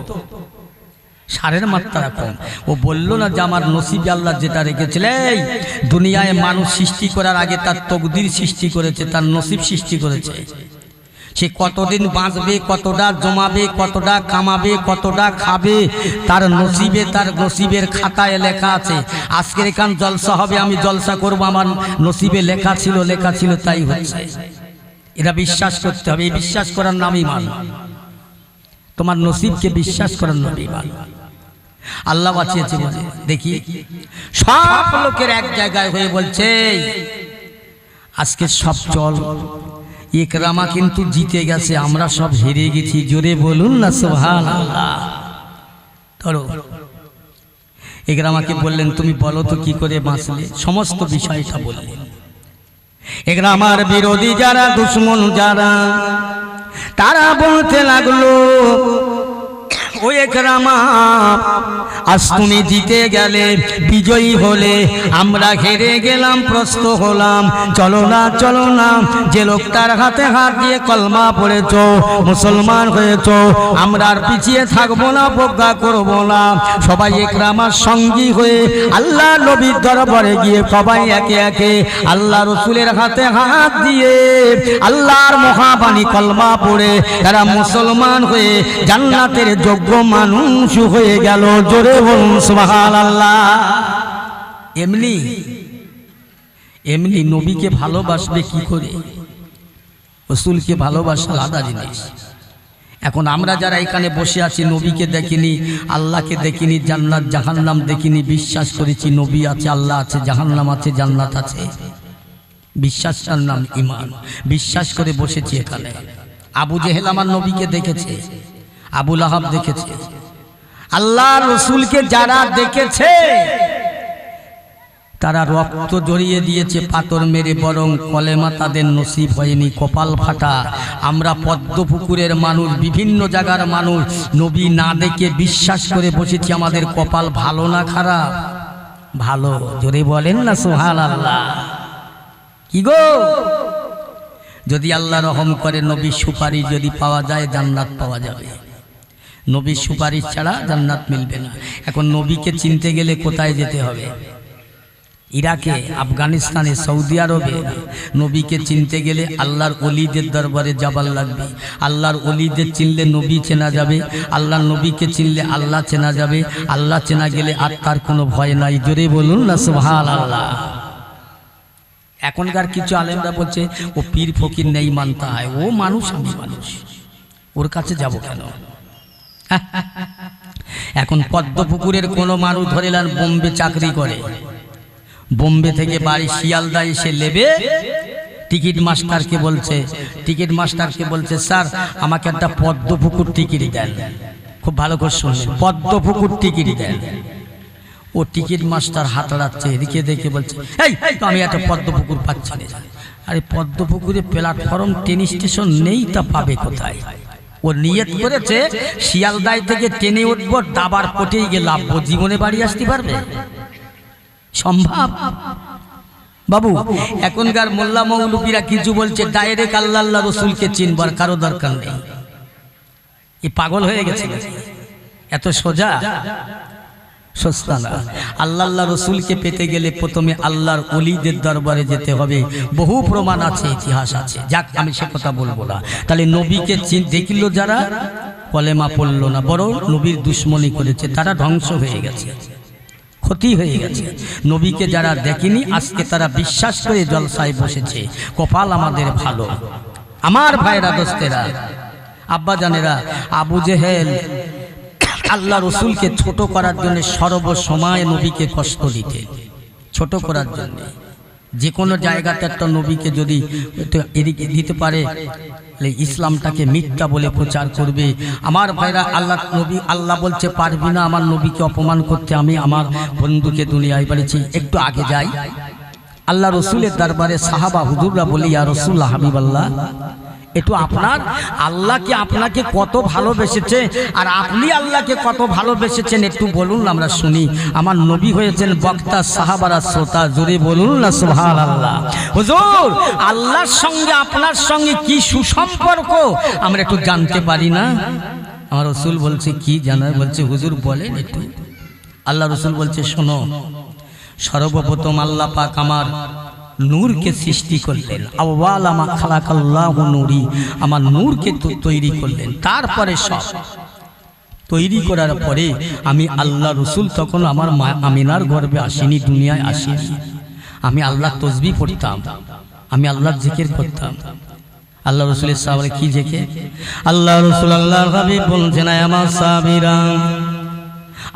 সারের মাত্রা কম। ও বলল না যে আমার নসিবে আল্লাহ যেটা রেখেছিলেন, দুনিয়ায় মানুষ সৃষ্টি করার আগে তার তকদির সৃষ্টি করেছে, তার নসিব সৃষ্টি করেছে। সে কতদিন বাঁচবে, কতটা জমাবে, কতটা কামাবে, কতটা খাবে, তার নসিবে, তার নসিবের খাতায় লেখা আছে। আজকের এখান জলসা হবে, আমি জলসা করব, আমার নসিবে লেখা ছিল তাই হচ্ছে। এটা বিশ্বাস করতে হবে। এই বিশ্বাস করার নামই ঈমান। তোমার নসিবকে বিশ্বাস করার নামই ঈমান। আল্লাহ বাঁচিয়েছে বলে দেখি সব লোকের এক জায়গায় হয়ে বলছে আজকে সব চল। ইকরামা কিন্তু জিতে গেছে, আমরা সব হেরে গেছি। জোরে বলুন না সুবহানাল্লাহ? ধরো ইকরামাকে বললেন তুমি বলো তো কি করে বাঁচলে, সমস্ত বিষয়টা বললেন। ইকরামার বিরোধী যারা, দুশ্মন যারা, তারা বলতে লাগলো ও ইকরামা আজ তুমি জিতে গেলে, বিজয়ী হলে, আমরা হেরে গেলাম, প্রস্ত হলাম। চলো না যে লোকটার হাতে হাত দিয়ে কলমা পড়েছ, মুসলমান হয়েছ, আমরা আর পিছিয়ে থাকবো না, প্রজ্ঞা করব না। সবাই ইকরামার সঙ্গী হয়ে আল্লাহ নবীর দরবারে গিয়ে সবাই একে একে আল্লাহ রসুলের হাতে হাত দিয়ে আল্লাহর মহাবাণী কলমা পড়ে তারা মুসলমান হয়ে জান্নাতের যোগ্য মানুষ হয়ে গেল। জোরে বলুন সুবহানাল্লাহ? এমনি নবীকে ভালোবাসবে কি করে? রাসূলকে ভালোবাসা আলাদা জিনিস। এখন আমরা যারা এখানে বসে আছি নবীকে দেখিনি, আল্লাহকে দেখিনি, জান্নাত জাহান্নাম দেখিনি, বিশ্বাস করেছি নবী আছে, আল্লাহ আছে, জাহান্নাম আছে, জান্নাত আছে। বিশ্বাসটার নাম ঈমান। বিশ্বাস করে বসেছি এখানে। আবু জেহেল আমার নবীকে দেখেছে, আবু লাহাব দেখেছে। আল্লাহ রসুলকে যারা দেখেছে তারা রক্ত জড়িয়ে দিয়েছে পাথর মেরে, বরং কলেমা তাদের নসিব হয়নি, কপাল ফাটা। আমরা পদ্মপুকুরের মানুষ, বিভিন্ন জায়গার মানুষ, নবী না দেখে বিশ্বাস করে বসেছি। আমাদের কপাল ভালো না খারাপ? ভালো। জোরে বলেন না সুবহানাল্লাহ? কি গো, যদি আল্লাহ রহম করে নবীর সুপারিশ যদি পাওয়া যায় জান্নাত পাওয়া যাবে। নবীর সুপারিশ ছাড়া জান্নাত মিলবে না। এখন নবীকে চিনতে গেলে কোথায় যেতে হবে? ইরাকে, আফগানিস্তানে, সৌদি আরবে। নবীকে চিনতে গেলে আল্লাহর ওলিদের দরবারে যাবার লাগবে। আল্লাহর ওলিদের চিনলে নবী চেনা যাবে, আল্লাহর নবীকে চিনলে আল্লাহ চেনা যাবে। আল্লাহ চেনা গেলে আর তার কোনো ভয় নাই। জোরে বলুন না সুবহানাল্লাহ? এখনকার কিছু আলেমরা বলছে ও পীর ফকির নেই মানতা হয়, ও মানুষ, আমি মানুষ, ওর কাছে যাব কেন? এখন পদ্মপুকুরের কোনো মানুষ ধরে নেন বোম্বে চাকরি করে, বোম্বে থেকে বাড়ি শিয়ালদা এসে লেবে টিকিট মাস্টারকে বলছে স্যার আমাকে একটা পদ্মপুকুর টিকিট দেন। খুব ভালো করে শুনলেন, পদ্মপুকুর টিকিট দেন। ও টিকিট মাস্টার হাত লাড়ছে, এদিকে দেখে বলছে এই আমি একটা পদ্মপুকুর পাচ্ছি না। আরে পদ্মপুকুরে প্ল্যাটফর্ম ট্রেন স্টেশন নেই, তা পাবে কোথায়? ও নিয়ত করেছে শিয়ালদায় থেকে ট্রেনে উঠবো, দাবার পটেই গিয়ে লাভবো, জীবনে বাড়ি আসতে পারবে? সম্ভব? বাবু এখনকার মোল্লা মৌলবীরা কিছু বলছে ডাইরেক্ট আল্লাহ আল্লাহ রসুলকে চিনবার কারো দরকার নেই। এ পাগল হয়ে গেছে, এত সোজা সস্তা না। আল্লাহ আল্লাহ রসুলকে পেতে গেলে প্রথমে আল্লাহর ওলিদের দরবারে যেতে হবে, বহু প্রমাণ আছে, ইতিহাস আছে। যাক, আমি সে কথা বলবো না। তাহলে নবীকে দেখল যারা, কলেমা পড়লো না, বড় নবীর দুশ্মনী করেছে, তারা ধ্বংস হয়ে গেছে, ক্ষতি হয়ে গেছে। নবীকে যারা দেখেনি আজকে তারা বিশ্বাস করে জলসায় বসেছে, কপাল আমাদের ভালো। আমার ভাইরা, দোস্তেরা, আব্বা জানেরা, আবু জেহেল আল্লাহ রসুলকে ছোট করার জন্য সর্বসময় নবীকে কষ্ট দিতে, ছোট করার জন্য। যে কোনো জায়গাতে একটা নবীকে যদি এদিকে দিতে পারে, ইসলামটাকে মিথ্যা বলে প্রচার করবে। আমার ভাইরা, আল্লাহ নবী, আল্লাহ বলছে পারবি না আমার নবীকে অপমান করতে। আমি আমার বন্ধুকে দুনিয়ায় বলেছি একটু আগে যাই, আল্লাহ রসুলের দরবারে সাহাবা হুজুররা বলি, ইয়া রাসূলুল্লাহ, হাবিবাল্লাহ, একটু আপনার আল্লাহকে আপনাকে কত ভালোবেসেছে আর আপনি আল্লাহকে কত ভালোবেসেছেন একটু বলুন না, আমরা শুনি। আমার নবী হয়েছেন বক্তা, সাহাবারা শ্রোতা, জোরে বলুন না সুবহানাল্লাহ। হুজুর, আল্লাহর সঙ্গে আপনার সঙ্গে কি সুসম্পর্ক আমরা একটু জানতে পারি না? আমার রসুল বলছে কি জানা? বলছে হুজুর বলেন একটু। আল্লাহ রসুল বলছে শোনো, সর্বপ্রথম আল্লাহ পাক আমার নূরকে সৃষ্টি করলেন, আউয়ালা মা খালাকাল্লাহু নূরি, আমার নূরকে তৈরি করলেন। তারপরে সব তৈরি করার পরে আমি আল্লাহ রসুল তখন আমার মা আমিনার গর্ভে আসিনি, দুনিয়ায় আসিনি। আমি আল্লাহ তসবিহ পড়তাম, আমি আল্লাহর জিকির করতাম। আল্লাহ রসুলের সাহাবারা কি জিকির? আল্লাহ রসুল আল্লাহর হাবিব বলছেন, আমার সাহাবীরা,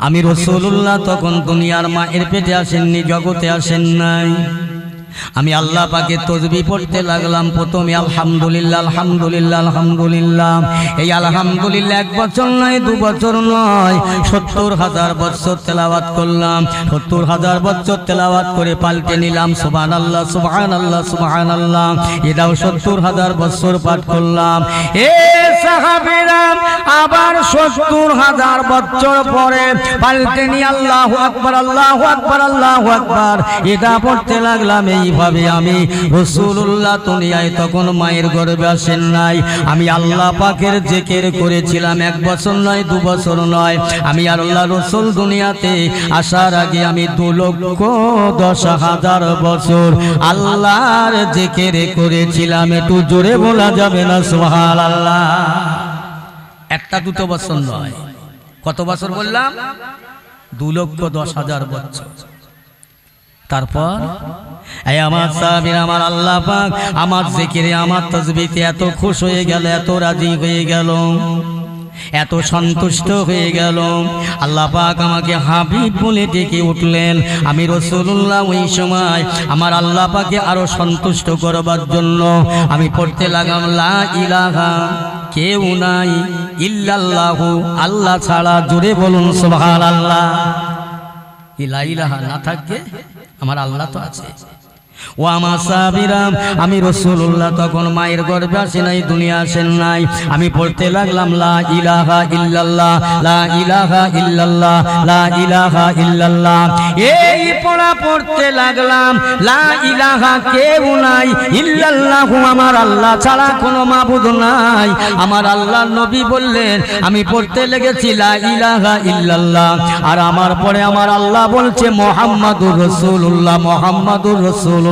আমি রাসূলুল্লাহ তখন দুনিয়ার মায়ের পেটে আসেননি, জগতে আসেন নাই। আমি আল্লাহ পাকে তসবিহ পড়তে লাগলাম। প্রথমে আলহামদুলিল্লাহ, আলহামদুলিল্লাহ, আলহামদুলিল্লাহ। এই আলহামদুলিল্লাহ 1 বছর নয়, 2 বছর নয়, 70,000 বছর তেলাওয়াত করলাম। 70,000 বছর তেলাওয়াত করে পাল্টে নিলাম সুবহানাল্লাহ, সুবহানাল্লাহ, সুবহানাল্লাহ। এটাও 70,000 বছর পাঠ করলাম। এ সাহাবীরা, আবার 70,000 বছর পরে পাল্টে নি আল্লাহু আকবার, আল্লাহু আকবার, আল্লাহু আকবার। এটা পড়তে লাগলাম। এইভাবে আমি রাসূলুল্লাহ দুনিয়ায় তখন মায়ের গর্ভে আসেন নাই। আমি আল্লাহ পাকের জিকির করেছিলাম 1 বছর নয়, 2 বছর নয়। আমি আল্লাহ রাসূল দুনিয়াতে আসার আগে আমি 2,10,000 বছর আল্লাহর জিকির করেছিলাম। একটু জোরে বলা যাবে না সুবহানাল্লাহ? 1-2 বছর নয়, কত বছর বললাম? 2,10,000 বছর। তারপর এই আমার সাহাবীর, আমার আল্লাহ পাক আমার জিকিরে, আমার তাসবিহতে এত খুশ হয়ে গেল, এত রাজি হয়ে গেল, এত সন্তুষ্ট হয়ে গেল। আল্লাহ পাক আমাকে হাবিব বলে ডেকে উঠলেন। আমি রাসূলুল্লাহ ওই সময় আমার আল্লাহ পাকে আরো সন্তুষ্ট করবার জন্য আমি পড়তে লাগলাম, লা ইলাহা, কেউ নাই, ইল্লাল্লাহু, আল্লাহ ছাড়া। জোরে বলুন সুবহানাল্লাহ। লা ইলাহা না থাকবে, আমার আল্লাহ তো আছে। ও আমার সাহাবীরা, আমি রাসূলুল্লাহ তখন মায়ের গর্ভে আসেন নাই, দুনিয়া আসেন নাই। আমি পড়তে লাগলাম, লা ইলাহা ইল্লাল্লাহ, লা ইলাহা ইল্লাল্লাহ, লা ইলাহা ইল্লাল্লাহ। এই পড়া পড়তে লাগলাম, লা ইলাহা, কেউ নাই, ইল্লাল্লাহু, আমার আল্লাহ ছাড়া কোনো মাবুদ নাই। আমার আল্লাহর নবী বললেন, আমি পড়তে লেগেছি লা ইলাহা ইল্লাল্লাহ, আর আমার পরে আমার আল্লাহ বলছে মুহাম্মাদুর রাসূলুল্লাহ, মুহাম্মাদুর রাসূলুল্লাহ,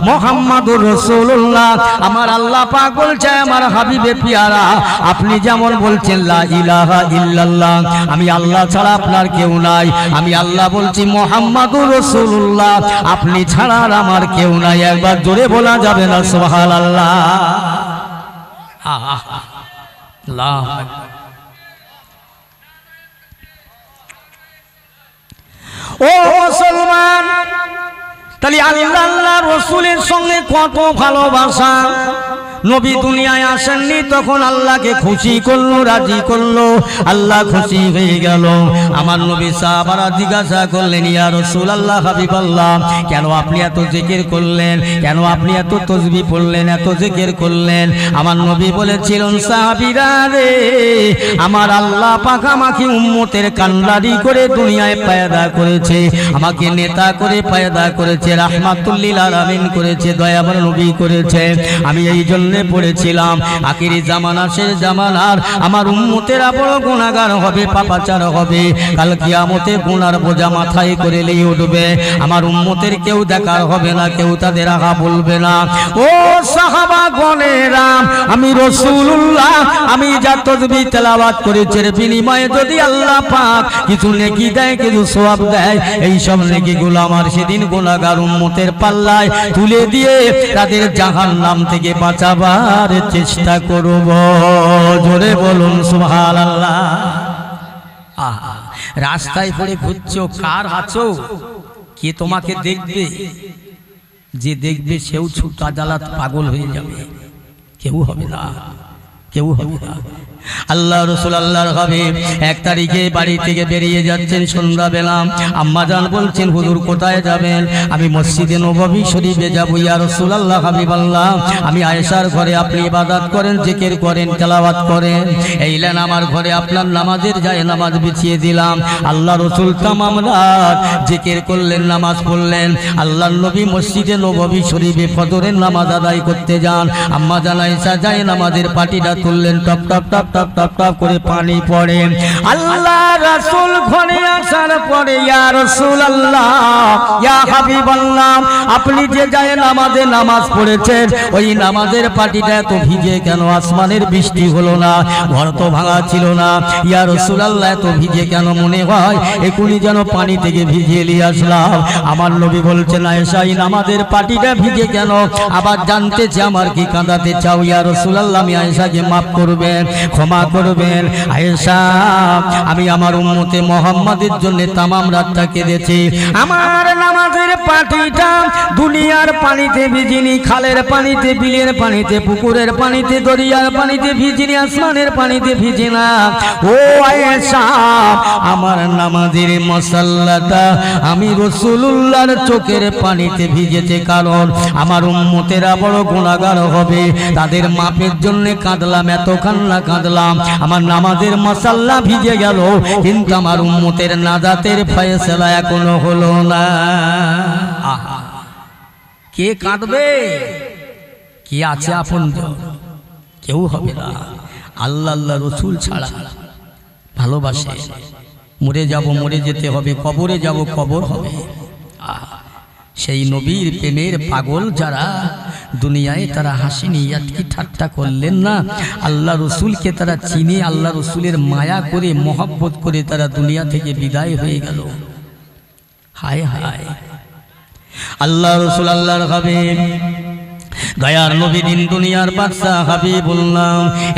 মুহাম্মাদুর রাসূলুল্লাহ। আমার আল্লাহ পাক বলছে, আমার হাবিবে পিয়ারা, আপনি যেমন বলছেন লা ইলাহা ইল্লাল্লাহ, আমি আল্লাহ ছাড়া আপনার কেউ নাই। আমি আল্লাহ বলছি মুহাম্মাদুর রাসূলুল্লাহ, আপনি ছাড়া আর আমার কেউ নাই। একবার জোরে বলা যাবে না সুবহানাল্লাহ? আল্লাহু আকবার। ও মুসলমান, তাহলে আল্লাহ আল্লাহ রসুলের সঙ্গে কত ভালোবাসা। নবী দুনিয়ায় আসেননি তখন আল্লাহকে খুশি করলো, রাজি করলো, আল্লাহ খুশি হয়ে গেল। আমার নবী সাহাবারা জিজ্ঞাসা করলেন, ইয়া রাসূলুল্লাহ, হাবিবাল্লাহ, কেন আপনি এত জিকির করলেন, কেন আপনি এত তাসবিহ পড়লেন, এত জিকির করলেন? আমার নবী বলেছিলেন, সাহাবীরা রে, আমার আল্লাহ পাক আমাকে উম্মতের কান্ডারি করে দুনিয়ায় পয়দা করেছে, আমাকে নেতা করে পয়দা করেছে, রাহমাতুল লিল আলামিন করেছে, দয়াবান নবী করেছে। আমি এই জন্য পড়েছিলাম আখিরি জামানা, শেষ জামানার আমার উম্মতেরা বড় গুনাহগার হবে, পাপাচার হবে, কাল কিয়ামতে গুনার বোঝা মাথায় করে নিয়ে উঠবে। আমার উম্মতের কেউ দেখার হবে না, কেউ তাদের আগা বলবে না। ও সাহাবাগণেরা, আমি রাসূলুল্লাহ, আমি যা তাসবিহ তেলাওয়াত করেছি এর বিনিময়ে যদি আল্লাহ পাক কিছু নেকি দেয়, কিছু সওয়াব দেয়, এই সব নেকিগুলো আমার সেদিন গুনাহগার উম্মতের পাল্লায় তুলে দিয়ে তাদের জাহান্নাম থেকে বাঁচাবার চেষ্টা করব। জোরে বলুন সুবহানাল্লাহ। আহা, রাস্তায় পড়ে ঘুরছো, কার আছো, কে তোমাকে দেখবে? যে দেখবে সেও ছুটা জ্বালাত পাগল হয়ে যাবে, কেউ হবে না, কেউ হবে না। আল্লাহ রাসূল আল্লাহর হাবিব 1 তারিখে বাড়ি থেকে বেরিয়ে যাচ্ছেন সন্ধ্যাবেলা। আম্মা জান বলছেন, হুজুর কোথায় যাবেন? আমি মসজিদে নববী শরীফে যাব। ইয়া রাসূলুল্লাহ, হাবিবাল্লাহ, আমি আয়েশার ঘরে আপনি ইবাদত করেন, জিকির করেন, তেলাওয়াত করেন, এইলেন আমার ঘরে আপনার নামাজের যায় নামাজ বিছিয়ে দিলাম। আল্লাহ রাসূল তামাম রাত জিকির করলেন, নামাজ পড়লেন। আল্লাহর নবী মসজিদে নববী শরীফে ফজরের নামাজ আদায় করতে যান। আম্মা জান আয়েশা যায় নামাজের পাটিটা তুললেন, top top top top top top করে পানি পড়ে। আল্লাহ রাসূল ঘরে আসার পরে, ইয়া রাসূলুল্লাহ, ইয়া হাবিবাল্লাহ, আপনি যে যায় নামাজে নামাজ পড়েছেন, ওই নামাজের পাটিটা এত ভিজে কেন? আসমানের বৃষ্টি হলো না, ঘর তো ভাঙা ছিল না। ইয়া রাসূলুল্লাহ, এত ভিজে কেন? মনে হয় এখনই যেন পানি থেকে ভিজিয়ে নিয়ে আসলাম। আমার নবী বলছেন, আয়েশা, এই নামাজের পাটিটা ভিজে কেন? আবার জানতে চাই আমার কি কাঁদাতে চাও? ইয়া রাসূলুল্লাহ, আমি আয়েশাকে মাফ করবেন, ক্ষমা করবেন। আয়েশা, আমি আমার উম্মতে মুহাম্মাদের জন্য তামাম রাতটা কেঁদেছি। আমার নামাজের পাটিটা দুনিয়ার পানিতে ভিজিনি, খালের পানিতে, বিলের পানিতে, পুকুরের পানিতে, দরিয়ার পানিতে ভিজিনি, আসমানের পানিতে ভিজি না। ও আয়েশা, আমার নামাজের মশাল্লাটা আমি রাসূলুল্লাহর চোখের পানিতে ভিজেছে, কারণ আমার উম্মতেরা বড় গুনাহগার হবে, তাদের মাপের জন্য কাঁদলাম, এত কান্না কাঁদলাম। আমার নামাজের মশাল্লা ভিজে গেল, কিন্তু আমার উম্মতের নাজাতের ফয়সালা এখনো হলো না। আহা, কে কাঁদবে? কে আছে আপনজন? কেউ হবে না। আল্লাহ আল্লাহ রাসূল ছাড়া ভালোবাসে। মরে যাব, মরে যেতে হবে, কবরে যাব, কবর হবে। সেই নবীর প্রেমের পাগল যারা দুনিয়ায়, তারা হাসিনি, ইয়াতকি ঠাট্টা করলেন না। আল্লাহ রসুলকে তারা চিনে, আল্লাহ রসুলের মায়া করে, মহব্বত করে তারা দুনিয়া থেকে বিদায় হয়ে গেল। হায় হায়, আল্লাহ রসুল আল্লাহর হাবিব, দয়ার নবী, দিন দুনিয়ার বাদশা হাবিবুল্লাহ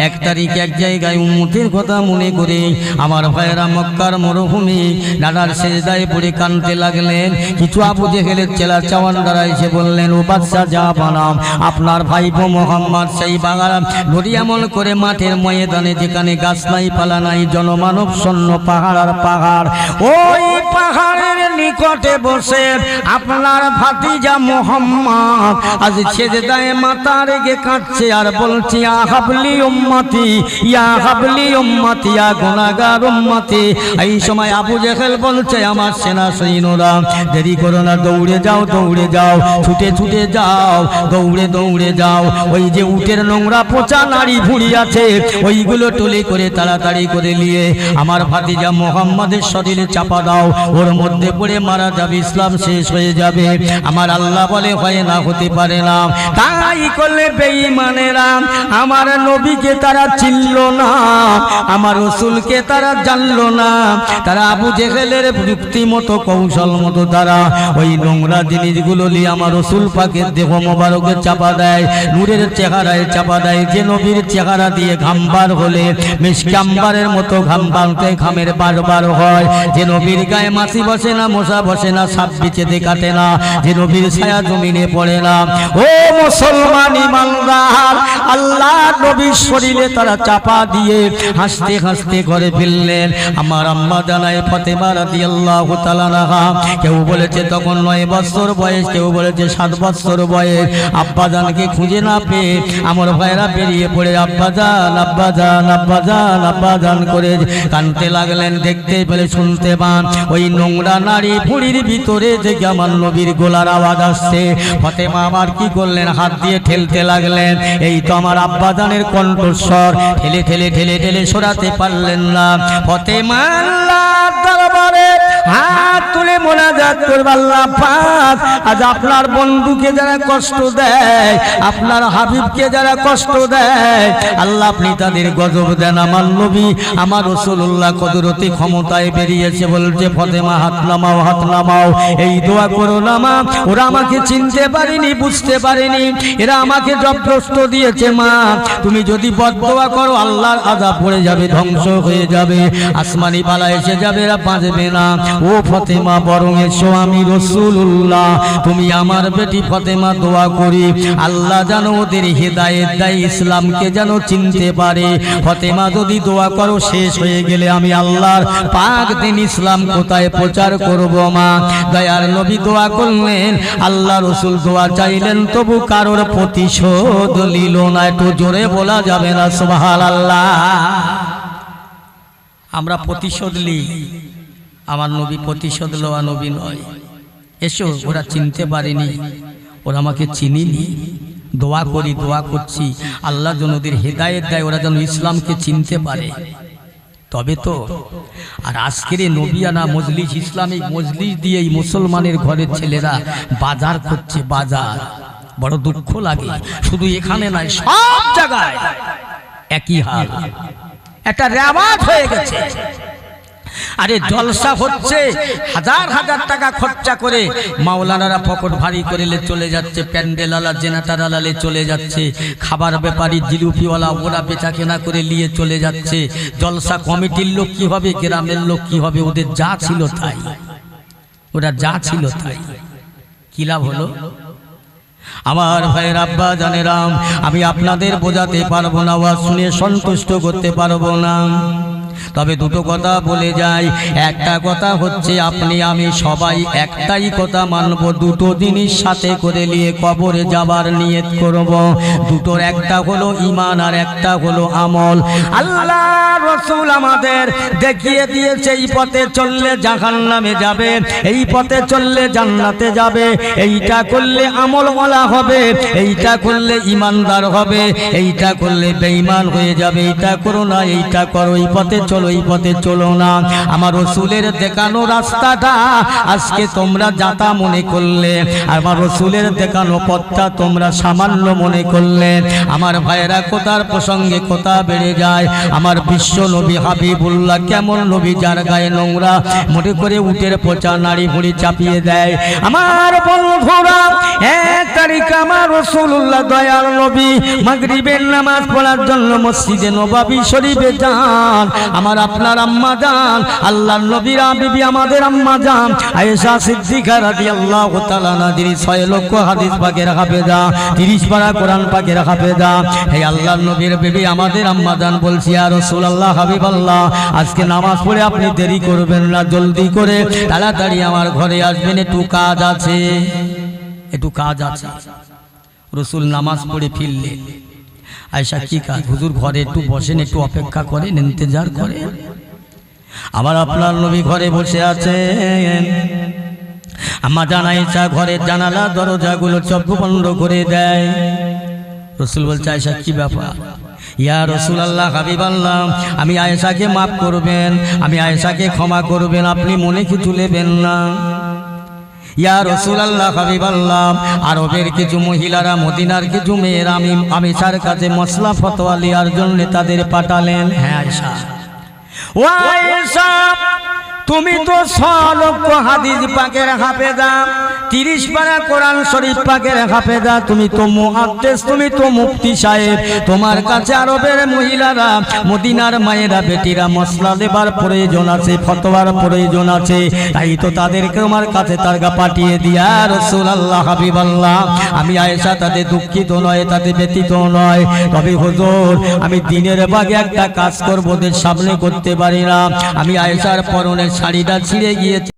1 তারিখ এক জায়গায় উম্মতের কথা মনে করে আমার ভাইয়েরা মক্কার মরুভূমি নানার সেজদায় পড়ে কাঁদতে লাগলেন। কিছু আবু জেহেলের চেলা চাওয়ানদারা এসে বললেন, ও বাদশা জাহানাম, আপনার ভাইপো মুহাম্মদ সেই বাগান নদী এমন করে মাঠের ময়দানে, যেখানে গাছ নাই, পালা নাই, জনমানব শূন্য, পাহাড় আর পাহাড়, ওই পাহাড়ের নিকটে বসে আপনার ভাতিজা মুহাম্মদ আজ সেজদায় মাথা রেখে কাঁদছে আর বলছে, ইয়া হাবলি উম্মতি, ইয়া হাবলি উম্মতি, ইয়া গুনাহগার উম্মতি। এই সময় আবু জেহেল বলছে, আমার সেনা সৈন্যরা, দেরি করো না, দৌড়ে যাও, দৌড়ে যাও, ছুটে ছুটে যাও, দৌড়ে দৌড়ে যাও, ওই যে উটের নোংরা পচা নাড়ি ভুঁড়ি আছে, ওইগুলো টুলি করে তাড়াতাড়ি করে নিয়ে আমার ভাতিজা মুহাম্মাদের শরীরে চাপা দাও, ওর মধ্যে পড়ে মারা যাবে, ইসলাম শেষ হয়ে যাবে। আমার আল্লাহ বলে, হয় না, হতে পারে না। তাই করলে বেঈমানেরা আমার নবীকে তারা চিনল না, আমার রাসূলকে তারা জানলো না। তারা আবু জেহেলের যুক্তি মতো, কৌশল মতো তারা ওই নোংরা জিনিসগুলো নিয়ে আমার রাসূল পাকের দেহ মোবারকে চাপা দেয়, নূরের চেহারায় চাপা দেয়। যে নবীর চেহারা দিয়ে ঘামবার হলে মিশকাম্বারের মতো ঘাম বানতে ঘামের বারবার হয়, যে নবীর গায়ে মাছি বসে না, মশা বসা বসে না, সাপ বিচেতে কাটে না, যে নবীর ছায়া জমিনে পড়ে না। ও মুসলমান ইমানদার, আল্লাহ নবীর শরীরে তারা চাপা দিয়ে হাসতে হাসতে ঘরে ফিরলেন। আমার আম্মা জানায় ফাতেমা রাদিয়াল্লাহু তাআলা আনহা, কেউ বলেছে তখন 9 বছর বয়স, কেউ বলেছে 7 বছর বয়স। আব্বাজানকে খুঁজে না পেয়ে আমার ভাইরা বেরিয়ে পড়ে আব্বাজান আব্বাজান আব্বাজান আব্বাজান করে কাঁদতে লাগলেন। দেখতে পেলে শুনতে পান ওই নোংরা নারী ভুঁড়ির ভিতরে থেকে আমার নবীর গলার আওয়াজ আসছে। ফাতেমা আমার কি করলেন, হাত দিয়ে ঠেলতে লাগলেন। এই তো আমার আব্বাজানের কণ্ঠস্বর, ঠেলে ঠেলে ঠেলে ঠেলে সরাতে পারলেন না। ফাতেমা আল্লাহর দরবারে হাত তুলে মোনাজাত করবে, আল্লাহ পাক আজ আপনার বন্ধুকে যারা কষ্ট দেয়, আপনার হাবিবকে যারা কষ্ট দেয়, আল্লাহ আপনি তাদের গজব দেন। আমার নবী আমার রাসূলুল্লাহ কুদরতি ক্ষমতায় বেরিয়েছে, বলছে ফাতেমা হাত নামাও, হাত নামাও, এই দোয়া করো না মা, ওরা আমাকে চিনতে পারেনি, বুঝতে পারেনি, এরা আমাকে জবরদস্ত দিয়েছে মা, তুমি যদি বদদোয়া করো আল্লাহর আযাব পড়ে যাবে, ধ্বংস হয়ে যাবে, আসমানি বালা এসে যাবে, এরা বাঁচবে না। ও ফাতেমা বরং এসো, আমি রাসূলুল্লাহ, তুমি আমার বেটি ফাতেমা দোয়া করি আল্লাহ যেন ওদের হেদায়েত দেয়, ইসলামকে যেন চিনতে পারে। ফাতেমা যদি দোয়া করো, শেষ হয়ে গেলে আমি আল্লাহর পাক দিন ইসলাম কোথায় প্রচার করব মা। দয়ার নবী দোয়া করলেন, আল্লাহ রাসূল দোয়া চাইলেন, তবু কারোর প্রতিশোধ নিল না। একটু জোরে বলা যাবে না সুবহানাল্লাহ? আমরা প্রতিশোধ নিই, আমার নবী প্রতিশোধ লওয়া নবী নয়। এসো, ওরা চিনতে পারেনি, ওরা আমাকে চিনিনি, দোয়া করি, দোয়া করছি আল্লাহ যেন ওদের হেদায়েত দেয়, ওরা যেন ইসলামকে চিনতে পারে, তবে তো। আর আজকের নবিয়ানা মজলিস, ইসলামিক মজলিস দিয়ে এই মুসলমানের ঘরের ছেলেরা বাজার করছে, বাজার। বড় দুঃখ লাগে, শুধু এখানে নয়, সব জায়গায় একই হাল, একটা রেওয়াজ হয়ে গেছে। আরে জলসা হচ্ছে, হাজার হাজার টাকা খরচা করে মাওলানারা পকেট ভারী করে চলে যাচ্ছে, প্যান্ডেল আলা জেনারেটর আলালে চলে যাচ্ছে, খাবার ব্যাপারী জিলিপিওয়ালা ওরা বেচা কেনা করে নিয়ে চলে যাচ্ছে। জলসা কমিটির লোক কি হবে, গ্রামের লোক কি হবে, ওদের যা ছিল তাই, ওরা যা ছিল তাই, কি লাভ হলো? আমার ভাইয়ের আব্বা জানেরাম, আমি আপনাদের বোঝাতে পারবো না, ওয়াজ শুনে সন্তুষ্ট করতে পারবো না, তবে দুটো কথা বলে যাই। একটা কথা হচ্ছে, আপনি আমি সবাই একটাই কথা মানব, দুটো জিনিস সাথে করে নিয়ে কবরে যাবার নিয়ত করব। দুটোর একটা হলো ঈমান আর একটা হলো আমল। আল্লাহ রাসূল আমাদের দেখিয়ে দিয়েছে, এই পথে চললে জাহান্নামে যাবে, এই পথে চললে জান্নাতে যাবে, এইটা করলে আমলওয়ালা হবে, এইটা করলে ঈমানদার হবে, এইটা করলে বেঈমান হয়ে যাবে, এইটা করো না, এইটা করো, এই পথে চলো, এই পথে চলো না। আমার রাসূলের দেখানো রাস্তাটা আজকে তোমরা যাতা মনে করলে, আমার রাসূলের দেখানো পথটা তোমরা সামান্য মনে করলে। আমার ভাইয়েরা, কোথার প্রসঙ্গে কথা বেড়ে যায়। আমার বিশ্ব নবী হাবিবুল্লাহ কেমন নবী, যার গায়ে নোংরা মনে করে উটের পচা নাড়ি ভুঁড়ি চাপিয়ে দেয়। আমার বন্ধুরা, 1 তারিখ আমার রাসূলুল্লাহ দয়াল নবী মাগরিবের নামাজ পড়ার জন্য মসজিদে নববী শরীফে যান। আমার আপনার আম্মা জান, আল্লাহর নবীর বিবি আমাদের আম্মা জান আয়েশা সিদ্দিকা রাদিয়াল্লাহু তাআলা আনহা, 6 লক্ষ হাদিস পাকের হাফেজা, 30 পারা কোরআন পাকের হাফেজা। হে আল্লাহর নবীর বিবি আমাদের আম্মা জান বলছি, ইয়া রাসূলুল্লাহ, হাবিবাল্লাহ, আজকে নামাজ পড়ে আপনি দেরি করবেন না, জলদি করে তাড়াতাড়ি আমার ঘরে আসবেন, একটু কাজ আছে, একটু কাজ আছে। রাসূল নামাজ পড়ে ফিরলেন। আয়েশা, কি কাজ হুজুর? ঘরে একটু বসেন, একটু অপেক্ষা করেন, ইন্তজার করেন। আমার আপনার নবী ঘরে বসে আছেন। আম্মা জান আয়েশা ঘরের জানালা দরজাগুলো সব বন্ধ করে দেয়। রাসূল বলছে, আয়েশা কি ব্যাপার? ইয়া রাসূলুল্লাহ, হাবিবাল্লাহ, আমি আয়েশাকে মাফ করবেন, আমি আয়েশাকে ক্ষমা করবেন, আপনি মনে কিছু নেবেন না। ইয়া রাসূলুল্লাহ, হাবিবাল্লাহ, আরবের কিছু মহিলারা, মদিনার কিছু মেয়েরা আমি আয়েশার কাছে মসলা ফতোয়া নেওয়ার জন্য তাদের পাঠালেন। হ্যাঁ আয়েশা, ও আয়েশা, তুমি তো 6 লক্ষ হাদিস পাকের হাফেজা, 30 পারা কোরআন শরীফ পাকের হাফেজা, তুমি তো মুহাদ্দিস, তুমি তো মুফতি সাহেব, তোমার কাছে আরবের মহিলারা, মদিনার মায়েরা, বেটিরা মশলা দেবার প্রয়োজন আছে, ফতোয়ার প্রয়োজন আছে, তাই তো তাদেরকে তোমার কাছে তারগা পাঠিয়ে দিয়া রাসূলুল্লাহ হাবিবাল্লাহ। আমি আয়েশা তাতে দুঃখিত নয়, তাতে ব্যতীত নয়, তবে হুজুর আমি দিনের বাগে একটা কাজ করব, ওদের সামনে করতে পারি না। আমি আয়েশার পরনের শাড়িটা ছিঁড়ে গিয়েছে।